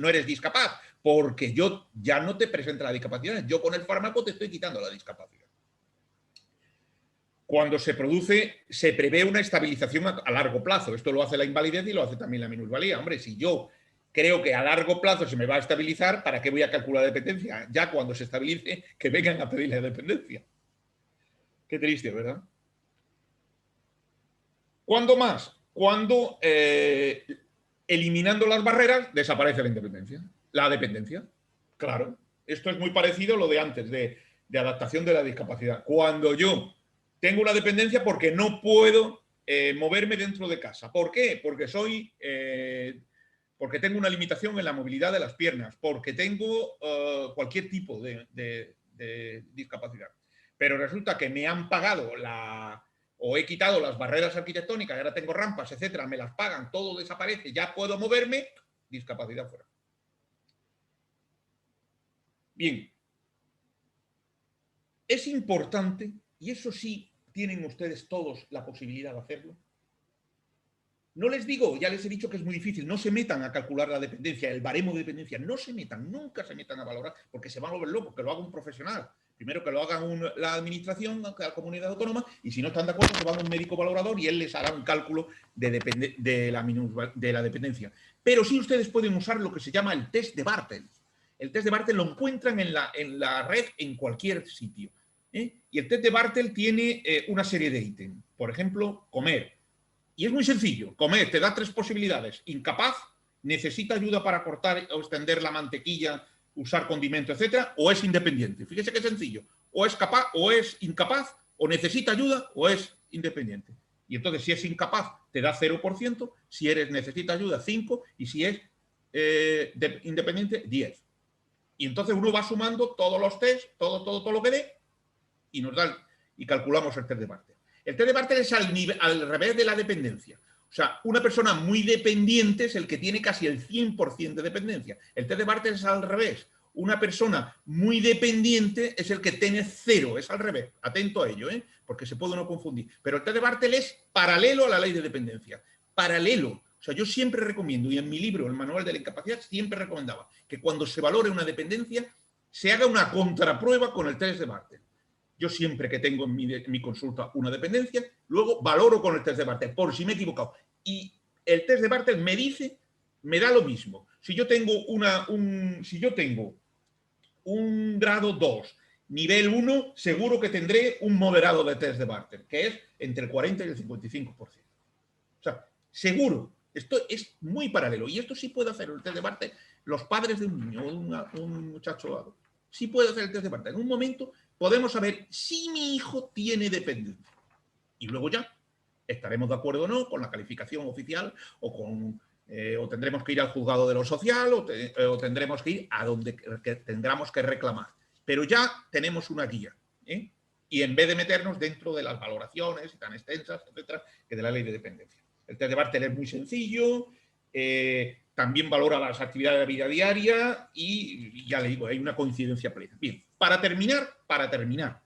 eres discapaz, porque yo ya no te presenta la discapacidad, yo con el fármaco te estoy quitando la discapacidad. Cuando se prevé una estabilización a largo plazo. Esto lo hace la invalidez y lo hace también la minusvalía. Hombre, si yo creo que a largo plazo se me va a estabilizar, ¿para qué voy a calcular la dependencia? Ya cuando se estabilice, que vengan a pedir la dependencia. Qué triste, ¿verdad? ¿Cuándo más? Cuando eliminando las barreras desaparece la independencia. La dependencia. Claro. Esto es muy parecido a lo de antes, de adaptación de la discapacidad. Cuando yo tengo una dependencia porque no puedo moverme dentro de casa. ¿Por qué? Porque porque tengo una limitación en la movilidad de las piernas, porque tengo cualquier tipo de discapacidad. Pero resulta que me han pagado o he quitado las barreras arquitectónicas, ahora tengo rampas, etcétera, me las pagan, todo desaparece, ya puedo moverme, discapacidad fuera. Bien, es importante, y eso sí tienen ustedes todos la posibilidad de hacerlo. No les digo, ya les he dicho que es muy difícil, no se metan a calcular la dependencia, el baremo de dependencia, no se metan, nunca se metan a valorar, porque se van a volver locos, que lo haga un profesional. Primero que lo haga la administración, la comunidad autónoma, y si no están de acuerdo, se van a un médico valorador y él les hará un cálculo de la dependencia. Pero sí ustedes pueden usar lo que se llama el test de Bartel. El test de Bartel lo encuentran en la red en cualquier sitio. Y el test de Bartel tiene una serie de ítems. Por ejemplo, comer. Y es muy sencillo. Comer te da 3 posibilidades. Incapaz, necesita ayuda para cortar o extender la mantequilla, usar condimento, etcétera, o es independiente. Fíjese qué sencillo. O es capaz, o es incapaz, o necesita ayuda, o es independiente. Y entonces, si es incapaz, te da 0%, si necesita ayuda, 5%, y si es independiente, 10%. Y entonces uno va sumando todos los test, todo lo que dé, y nos da y calculamos el test de Bartel. El test de Bartel es al revés de la dependencia. O sea, una persona muy dependiente es el que tiene casi el 100% de dependencia. El test de Bartel es al revés. Una persona muy dependiente es el que tiene 0, es al revés. Atento a ello, porque se puede uno confundir. Pero el test de Bartel es paralelo a la ley de dependencia. Paralelo. O sea, yo siempre recomiendo, y en mi libro, el Manual de la Incapacidad, siempre recomendaba que cuando se valore una dependencia, se haga una contraprueba con el test de Bartel. Yo siempre que tengo en mi consulta una dependencia, luego valoro con el test de Bartel, por si me he equivocado. Y el test de Bartel me da lo mismo. Si yo tengo un grado 2, nivel 1, seguro que tendré un moderado de test de Bartel, que es entre el 40 y el 55%. O sea, seguro. Esto es muy paralelo. Y esto sí puede hacer el test de Bartel los padres de un niño o un muchacho adulto. Sí puede hacer el test de Bartel. En un momento podemos saber si mi hijo tiene dependencia. Y luego ya estaremos de acuerdo o no con la calificación oficial o tendremos que ir al juzgado de lo social o tendremos que ir a donde tendremos que reclamar. Pero ya tenemos una guía. Y en vez de meternos dentro de las valoraciones tan extensas, etcétera, que de la ley de dependencia. El test de Bartel es muy sencillo, también valora las actividades de la vida diaria y ya le digo, hay una coincidencia plena. Bien, para terminar,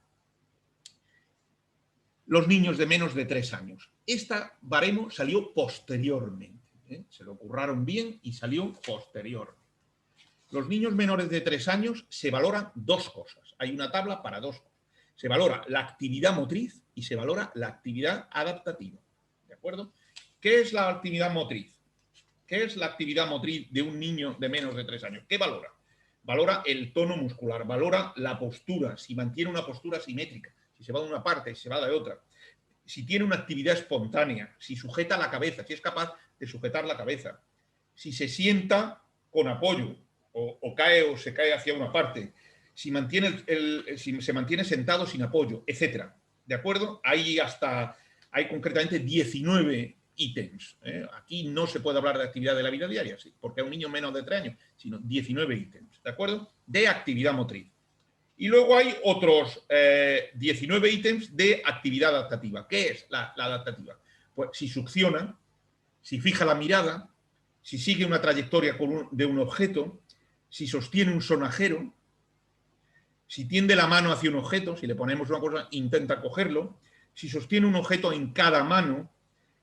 los niños de menos de 3 años. Esta baremo salió posteriormente. Se lo curraron bien y salió posteriormente. Los niños menores de 3 años se valoran 2 cosas. Hay una tabla para 2 cosas. Se valora la actividad motriz y se valora la actividad adaptativa. ¿De acuerdo? ¿Qué es la actividad motriz? ¿Qué es la actividad motriz de un niño de menos de 3 años? ¿Qué valora? Valora el tono muscular, valora la postura, si mantiene una postura simétrica, si se va de una parte, si se va de otra, si tiene una actividad espontánea, si sujeta la cabeza, si es capaz de sujetar la cabeza, si se sienta con apoyo o cae o se cae hacia una parte, si se mantiene sentado sin apoyo, etcétera. ¿De acuerdo? Hay concretamente 19 ítems. Aquí no se puede hablar de actividad de la vida diaria, sí, porque es un niño menos de 3 años, sino 19 ítems, ¿de acuerdo? De actividad motriz. Y luego hay otros 19 ítems de actividad adaptativa. ¿Qué es la adaptativa? Pues si succiona, si fija la mirada, si sigue una trayectoria de un objeto, si sostiene un sonajero, si tiende la mano hacia un objeto, si le ponemos una cosa, intenta cogerlo, si sostiene un objeto en cada mano,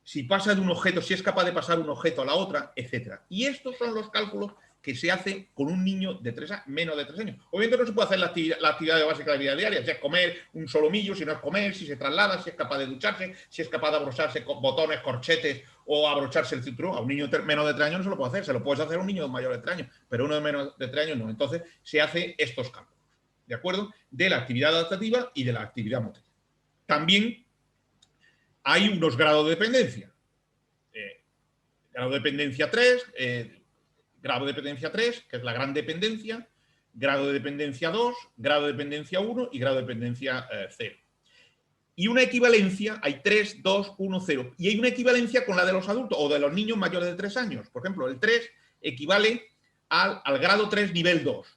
si pasa de un objeto, si es capaz de pasar un objeto a la otra, etc. Y estos son los cálculos que se hacen con un niño de menos de 3 años. Obviamente no se puede hacer la actividad básica de la vida diaria, si es comer un solomillo, si no es comer, si se traslada, si es capaz de ducharse, si es capaz de abrocharse con botones, corchetes o abrocharse el cinturón. A un niño menos de 3 años no se lo puede hacer, se lo puedes hacer a un niño mayor de 3 años, pero uno de menos de 3 años no. Entonces se hace estos cálculos, ¿de acuerdo? De la actividad adaptativa y de la actividad motriz. También hay unos grados de dependencia. Grado de dependencia 3, grado de dependencia 3, que es la gran dependencia, grado de dependencia 2, grado de dependencia 1 y grado de dependencia 0. Y una equivalencia, hay 3, 2, 1, 0. Y hay una equivalencia con la de los adultos o de los niños mayores de 3 años. Por ejemplo, el 3 equivale al grado 3 nivel 2,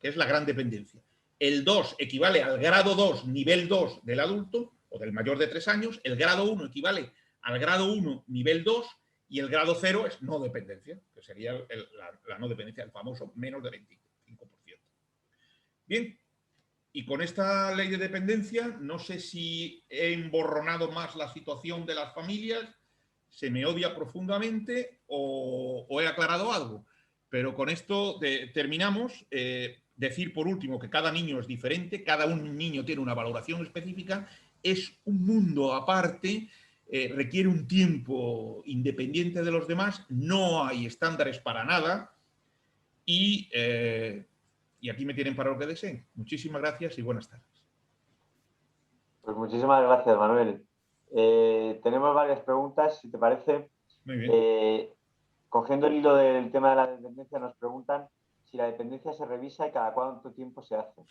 que es la gran dependencia. El 2 equivale al grado 2 nivel 2 del adulto o del mayor de 3 años, el grado 1 equivale al grado 1 nivel 2 y el grado 0 es no dependencia, que sería la no dependencia, el famoso menos de 25%. Bien, y con esta ley de dependencia, no sé si he emborronado más la situación de las familias, se me odia profundamente o he aclarado algo. Pero con esto terminamos. Decir por último que cada niño es diferente, cada un niño tiene una valoración específica, es un mundo aparte, requiere un tiempo independiente de los demás, no hay estándares para nada y aquí me tienen para lo que deseen. Muchísimas gracias y buenas tardes. Pues muchísimas gracias, Manuel. Tenemos varias preguntas, si te parece. Muy bien. Cogiendo el hilo del tema de la dependencia, nos preguntan si la dependencia se revisa y cada cuánto tiempo se hace.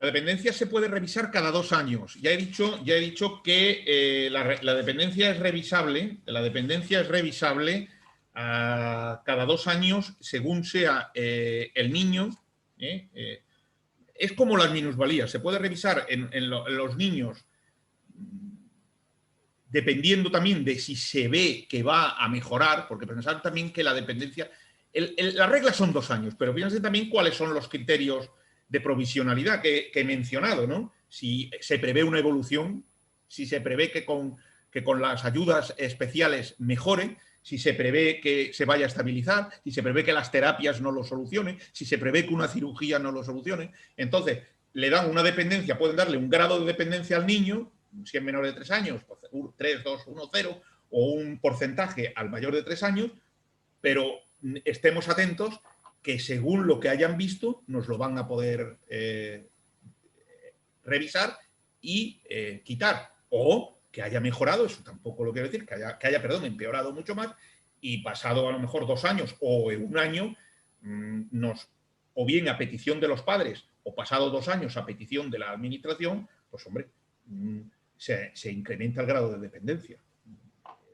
La dependencia se puede revisar cada 2 años. Ya he dicho que la dependencia es revisable. La dependencia es revisable cada 2 años según sea el niño. Es como las minusvalías. Se puede revisar en los niños dependiendo también de si se ve que va a mejorar, porque pensar también que la dependencia... las reglas son 2 años, pero fíjense también cuáles son los criterios de provisionalidad que he mencionado, ¿no? Si se prevé una evolución, si se prevé que con las ayudas especiales mejore, si se prevé que se vaya a estabilizar, si se prevé que las terapias no lo solucionen, si se prevé que una cirugía no lo solucione. Entonces, le dan una dependencia, pueden darle un grado de dependencia al niño, si es menor de 3 años, 3, 2, 1, 0, o un porcentaje al mayor de 3 años, pero estemos atentos que según lo que hayan visto nos lo van a poder revisar y quitar. O que haya mejorado, eso tampoco lo quiero decir, que haya empeorado mucho más y pasado a lo mejor 2 años o 1 año, o bien a petición de los padres o pasado 2 años a petición de la administración, pues hombre, se incrementa el grado de dependencia.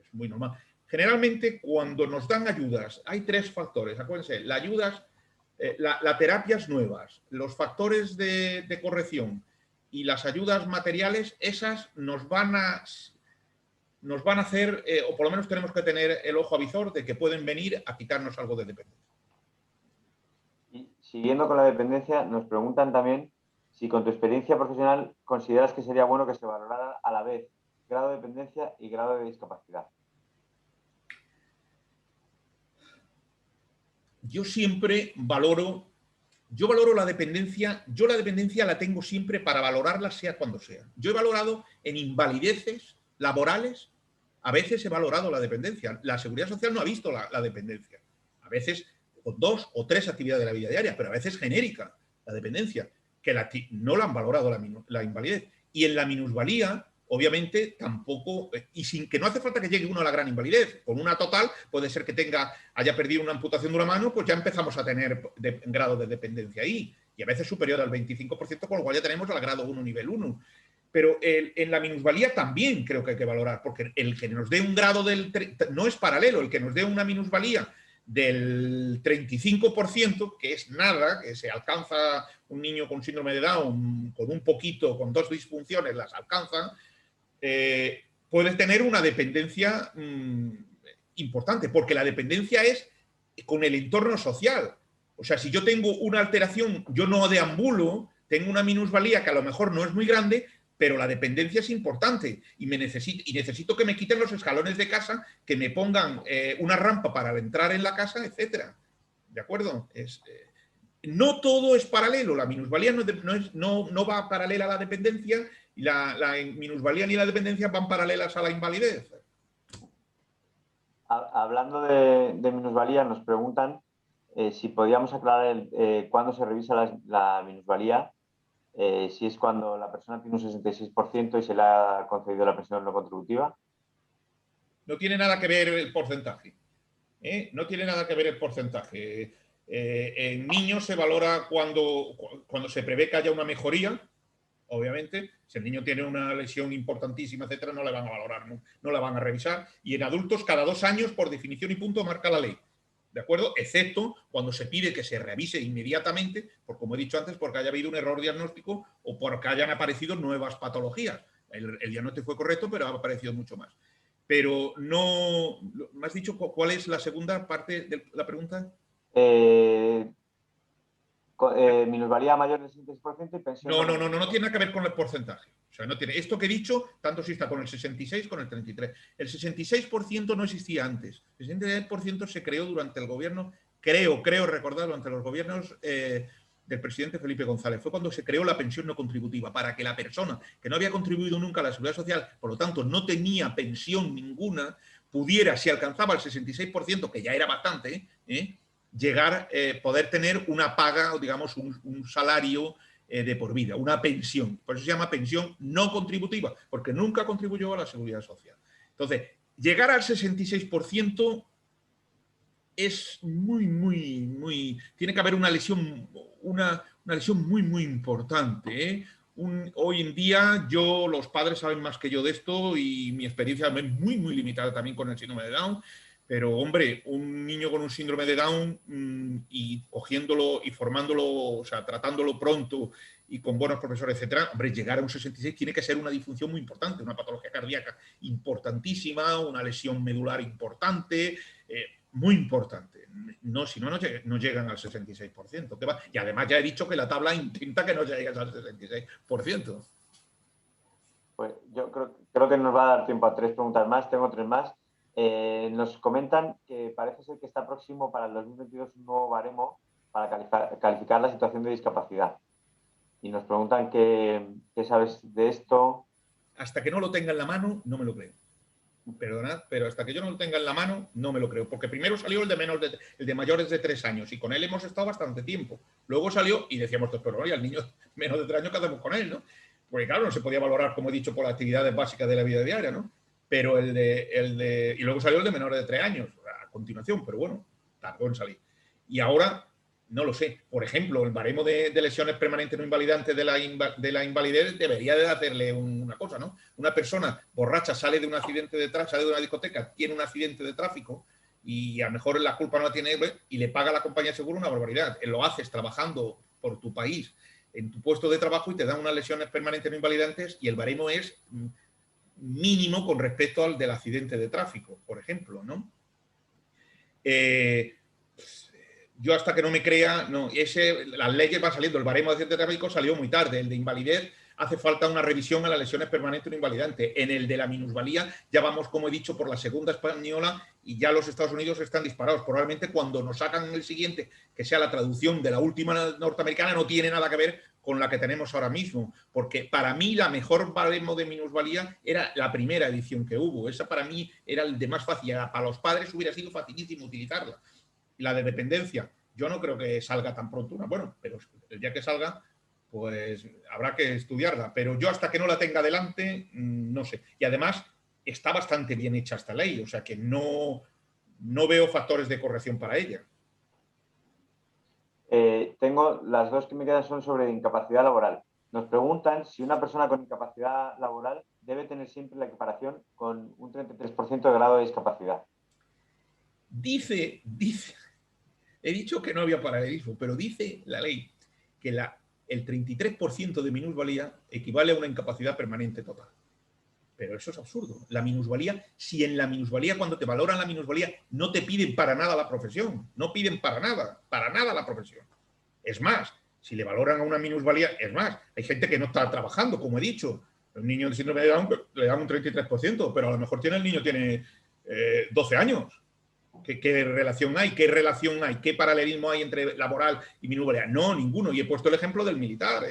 Es muy normal. Generalmente, cuando nos dan ayudas, hay 3 factores. Acuérdense, las ayudas, las terapias nuevas, los factores de corrección y las ayudas materiales, esas nos van a hacer, o por lo menos tenemos que tener el ojo avizor de que pueden venir a quitarnos algo de dependencia. Y siguiendo con la dependencia, nos preguntan también si con tu experiencia profesional consideras que sería bueno que se valorara a la vez grado de dependencia y grado de discapacidad. Yo valoro la dependencia, la dependencia la tengo siempre para valorarla sea cuando sea. Yo he valorado en invalideces laborales, a veces he valorado la dependencia. La Seguridad Social no ha visto la dependencia. A veces con 2 o 3 actividades de la vida diaria, pero a veces genérica la dependencia, que no la han valorado la invalidez. Y en la minusvalía, obviamente, tampoco, y sin que no hace falta que llegue uno a la gran invalidez. Con una total, puede ser que haya perdido una amputación de una mano, pues ya empezamos a tener grado de dependencia ahí, y a veces superior al 25%, con lo cual ya tenemos al grado 1, nivel 1. Pero en la minusvalía también creo que hay que valorar, porque el que nos dé un grado no es paralelo, el que nos dé una minusvalía del 35%, que es nada, que se alcanza un niño con síndrome de Down, con un poquito, con 2 disfunciones, las alcanza, puedes tener una dependencia importante, porque la dependencia es con el entorno social. O sea, si yo tengo una alteración, yo no deambulo, tengo una minusvalía que a lo mejor no es muy grande, pero la dependencia es importante y necesito que me quiten los escalones de casa, que me pongan una rampa para entrar en la casa, etcétera. ¿De acuerdo? No todo es paralelo. La minusvalía no va paralela a la dependencia y la minusvalía ni la dependencia van paralelas a la invalidez. Hablando de minusvalía, nos preguntan si podíamos aclarar cuándo se revisa la minusvalía, si es cuando la persona tiene un 66% y se le ha concedido la pensión no contributiva. No tiene nada que ver el porcentaje. No tiene nada que ver el porcentaje. En niños se valora cuando se prevé que haya una mejoría, obviamente. Si el niño tiene una lesión importantísima, etcétera, no le van a valorar, no la van a revisar. Y en adultos, cada 2 años, por definición y punto, marca la ley. ¿De acuerdo? Excepto cuando se pide que se revise inmediatamente, como he dicho antes, porque haya habido un error diagnóstico o porque hayan aparecido nuevas patologías. El diagnóstico fue correcto, pero ha aparecido mucho más. Pero no... ¿Me has dicho cuál es la segunda parte de la pregunta? Minusvalía mayor del 66% y pensión... No tiene nada que ver con el porcentaje. O sea, no tiene. Esto que he dicho, tanto si está con el 66 con el 33. El 66% no existía antes. El 66% se creó durante el gobierno, creo recordar, durante los gobiernos del presidente Felipe González. Fue cuando se creó la pensión no contributiva, para que la persona que no había contribuido nunca a la seguridad social, por lo tanto no tenía pensión ninguna, pudiera, si alcanzaba el 66%, que ya era bastante, llegar, poder tener una paga, o digamos, un salario de por vida, una pensión. Por eso se llama pensión no contributiva, porque nunca contribuyó a la seguridad social. Entonces, llegar al 66% es muy... Tiene que haber una lesión muy importante. Hoy en día, los padres saben más que yo de esto y mi experiencia es muy limitada también con el síndrome de Down. Pero, hombre, un niño con un síndrome de Down y cogiéndolo y formándolo, o sea, tratándolo pronto y con buenos profesores, etcétera, hombre, llegar a un 66 tiene que ser una disfunción muy importante, una patología cardíaca importantísima, una lesión medular importante, muy importante. No, si no llegan al 66%. Y además ya he dicho que la tabla intenta que no llegues al 66%. Pues yo creo que nos va a dar tiempo a 3 preguntas más. Tengo 3 más. Nos comentan que parece ser que está próximo para el 2022 un nuevo baremo para calificar la situación de discapacidad. Y nos preguntan qué sabes de esto. Hasta que no lo tenga en la mano, no me lo creo. Perdonad, pero hasta que yo no lo tenga en la mano, no me lo creo. Porque primero salió el de mayores de 3 años y con él hemos estado bastante tiempo. Luego salió y decíamos, pero ¿y al niño menos de 3 años qué hacemos con él, no? Porque claro, no se podía valorar, como he dicho, por las actividades básicas de la vida diaria, ¿no? Pero y luego salió el de menores de 3 años a continuación, pero bueno, tardó en salir. Y ahora, no lo sé. Por ejemplo, el baremo de lesiones permanentes no invalidantes de la invalidez debería de hacerle una cosa, ¿no? Una persona borracha sale de un accidente de tráfico, sale de una discoteca, tiene un accidente de tráfico y a lo mejor la culpa no la tiene y le paga la compañía de seguro una barbaridad. Lo haces trabajando por tu país, en tu puesto de trabajo y te dan unas lesiones permanentes no invalidantes y el baremo es mínimo con respecto al del accidente de tráfico, por ejemplo, ¿no? Yo hasta que no me crea, no, las leyes van saliendo, el baremo de accidente de tráfico salió muy tarde, el de invalidez hace falta una revisión a las lesiones permanentes no invalidantes. En el de la minusvalía ya vamos, como he dicho, por la segunda española y ya los Estados Unidos están disparados. Probablemente cuando nos sacan el siguiente, que sea la traducción de la última norteamericana, no tiene nada que ver con la que tenemos ahora mismo, porque para mí la mejor baremo de minusvalía era la primera edición que hubo. Esa para mí era el de más fácil. Para los padres hubiera sido facilísimo utilizarla. La de dependencia, yo no creo que salga tan pronto una. Bueno, pero el día que salga, pues habrá que estudiarla. Pero yo hasta que no la tenga delante, no sé. Y además está bastante bien hecha esta ley, o sea que no veo factores de corrección para ella. Tengo las 2 que me quedan son sobre incapacidad laboral. Nos preguntan si una persona con incapacidad laboral debe tener siempre la equiparación con un 33% de grado de discapacidad. Dice, he dicho que no había paralelismo, pero dice la ley que el 33% de minusvalía equivale a una incapacidad permanente total. Pero eso es absurdo. La minusvalía, si en la minusvalía, cuando te valoran la minusvalía, no te piden para nada la profesión, no piden para nada la profesión. Es más, si le valoran a una minusvalía, es más, hay gente que no está trabajando, como he dicho. Un niño de síndrome de Down le dan un 33%, pero a lo mejor el niño tiene 12 años. ¿Qué relación hay? ¿Qué relación hay? ¿Qué paralelismo hay entre laboral y minusvalía? No, ninguno. Y he puesto el ejemplo del militar.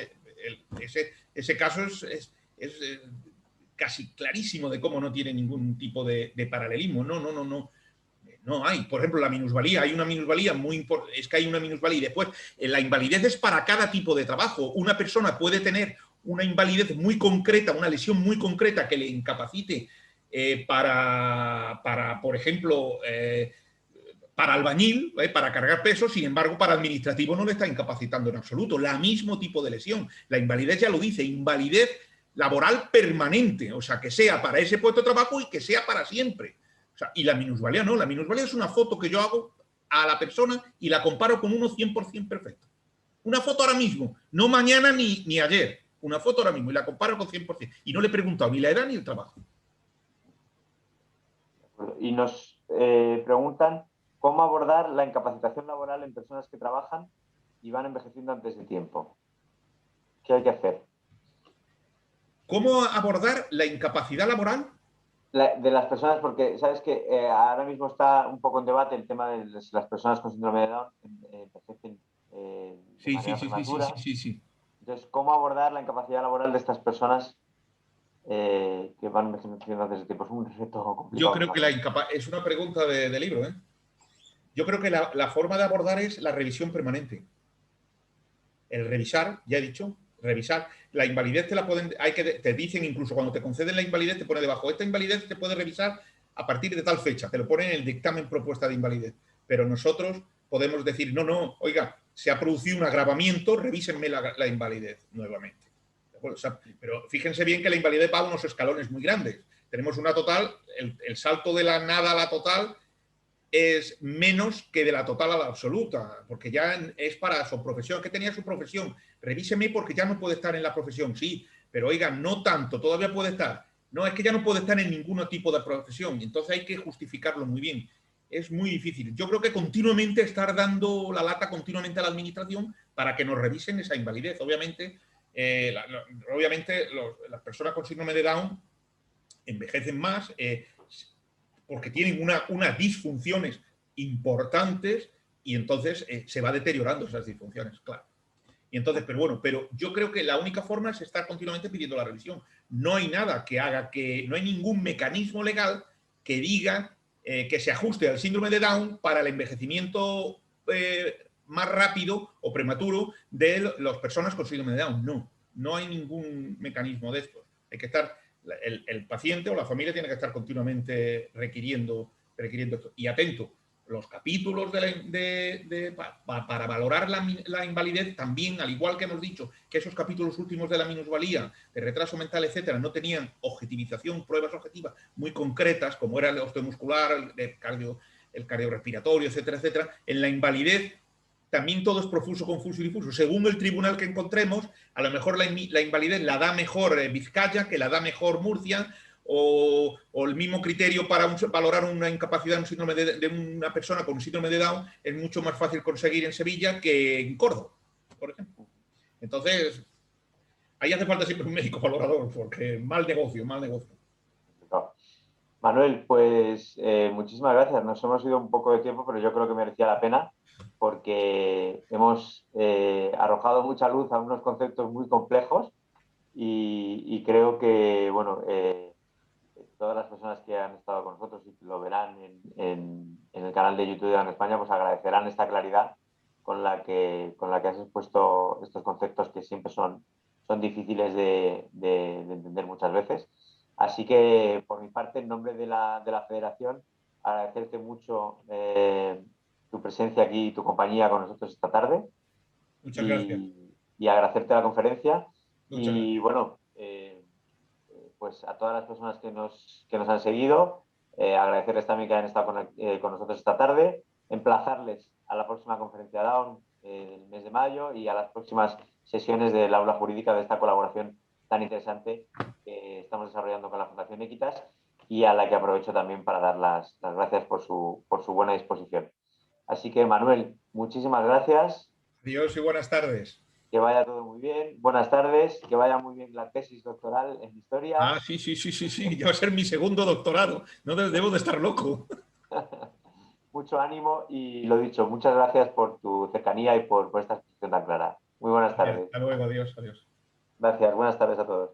Ese caso es casi clarísimo de cómo no tiene ningún tipo de paralelismo. No hay. Por ejemplo, la minusvalía. Hay una minusvalía muy importante. Es que hay una minusvalía. Y después, la invalidez es para cada tipo de trabajo. Una persona puede tener una invalidez muy concreta, una lesión muy concreta que le incapacite por ejemplo, para albañil, para cargar pesos, sin embargo, para administrativo no le está incapacitando en absoluto. El mismo tipo de lesión. La invalidez ya lo dice, invalidez laboral permanente, o sea, que sea para ese puesto de trabajo y que sea para siempre. O sea, y la minusvalía no, la minusvalía es una foto que yo hago a la persona y la comparo con uno 100% perfecto. Una foto ahora mismo, no mañana ni ayer. una foto ahora mismo y la comparo con 100%. Y no le he preguntado ni la edad ni el trabajo. Y nos preguntan cómo abordar la incapacitación laboral en personas que trabajan y van envejeciendo antes de tiempo. ¿Qué hay que hacer? ¿Cómo abordar la incapacidad laboral? De las personas, porque sabes que ahora mismo está un poco en debate el tema de las personas con síndrome de Down envejecen de Sí, sí, manera sí, sí, sí, sí, prematura. sí, sí. Entonces, ¿cómo abordar la incapacidad laboral de estas personas que van envejeciendo antes de tiempo? Es un reto Yo complicado, me creo que imagino. es una pregunta de libro, ¿eh? Yo creo que la forma de abordar es la revisión permanente. El revisar, ya he dicho, revisar. La invalidez te la pueden, te dicen incluso cuando te conceden la invalidez, te pone debajo, esta invalidez te puede revisar a partir de tal fecha, te lo ponen en el dictamen propuesta de invalidez. Pero nosotros podemos decir, no, no, oiga, se ha producido un agravamiento, revísenme la invalidez nuevamente. O sea, pero fíjense bien que la invalidez va a unos escalones muy grandes. Tenemos una total, el salto de la nada a la total es menos que de la total a la absoluta, porque ya es para su profesión, que tenía su profesión. Revíseme porque ya no puede estar en la profesión, sí, pero oiga, no tanto, todavía puede estar. No, es que ya no puede estar en ningún tipo de profesión, y entonces hay que justificarlo muy bien. Es muy difícil. Yo creo que continuamente estar dando la lata continuamente a la administración para que nos revisen esa invalidez. Obviamente, las personas con síndrome de Down envejecen más, porque tienen unas disfunciones importantes y entonces se va deteriorando esas disfunciones, claro. Y entonces, pero bueno, pero yo creo que la única forma es estar continuamente pidiendo la revisión. No hay nada que haga no hay ningún mecanismo legal que diga que se ajuste al síndrome de Down para el envejecimiento más rápido o prematuro de las personas con síndrome de Down. No, no hay ningún mecanismo de estos. Hay que estar, el paciente o la familia tiene que estar continuamente requiriendo esto. Y atento, los capítulos para valorar la invalidez también, al igual que hemos dicho que esos capítulos últimos de la minusvalía, de retraso mental, etcétera, no tenían objetivización, pruebas objetivas muy concretas, como era el osteomuscular, el cardiorrespiratorio, etcétera, etcétera. En la invalidez también todo es profuso, confuso y difuso. Según el tribunal que encontremos, a lo mejor la invalidez la da mejor Vizcaya, que la da mejor Murcia, o el mismo criterio para valorar una incapacidad, un síndrome de una persona con un síndrome de Down es mucho más fácil conseguir en Sevilla que en Córdoba, por ejemplo. Entonces, ahí hace falta siempre un médico valorador, porque mal negocio, mal negocio. Manuel, pues muchísimas gracias. Nos hemos ido un poco de tiempo, pero yo creo que merecía la pena porque hemos arrojado mucha luz a unos conceptos muy complejos y creo que, bueno, todas las personas que han estado con nosotros y que lo verán en el canal de YouTube de Dan España, pues agradecerán esta claridad con la que has expuesto estos conceptos que siempre son difíciles de entender muchas veces. Así que, por mi parte, en nombre de la Federación, agradecerte mucho tu presencia aquí y tu compañía con nosotros esta tarde Muchas gracias. y agradecerte la conferencia. Muchas Y gracias. bueno, pues a todas las personas que nos han seguido, agradecerles también que hayan estado con nosotros esta tarde, emplazarles a la próxima conferencia Down del mes de mayo y a las próximas sesiones del aula jurídica de esta colaboración tan interesante que estamos desarrollando con la Fundación Equitas y a la que aprovecho también para dar las gracias por su buena disposición. Así que, Manuel, muchísimas gracias. Adiós y buenas tardes. Que vaya todo muy bien. Buenas tardes. Que vaya muy bien la tesis doctoral en historia. Ah, sí, sí, sí, sí, sí. Ya va a ser mi segundo doctorado. No debo de estar loco. Mucho ánimo y lo dicho, muchas gracias por tu cercanía y por esta exposición tan clara. Muy buenas tardes. Hasta luego, adiós, adiós. Gracias, buenas tardes a todos.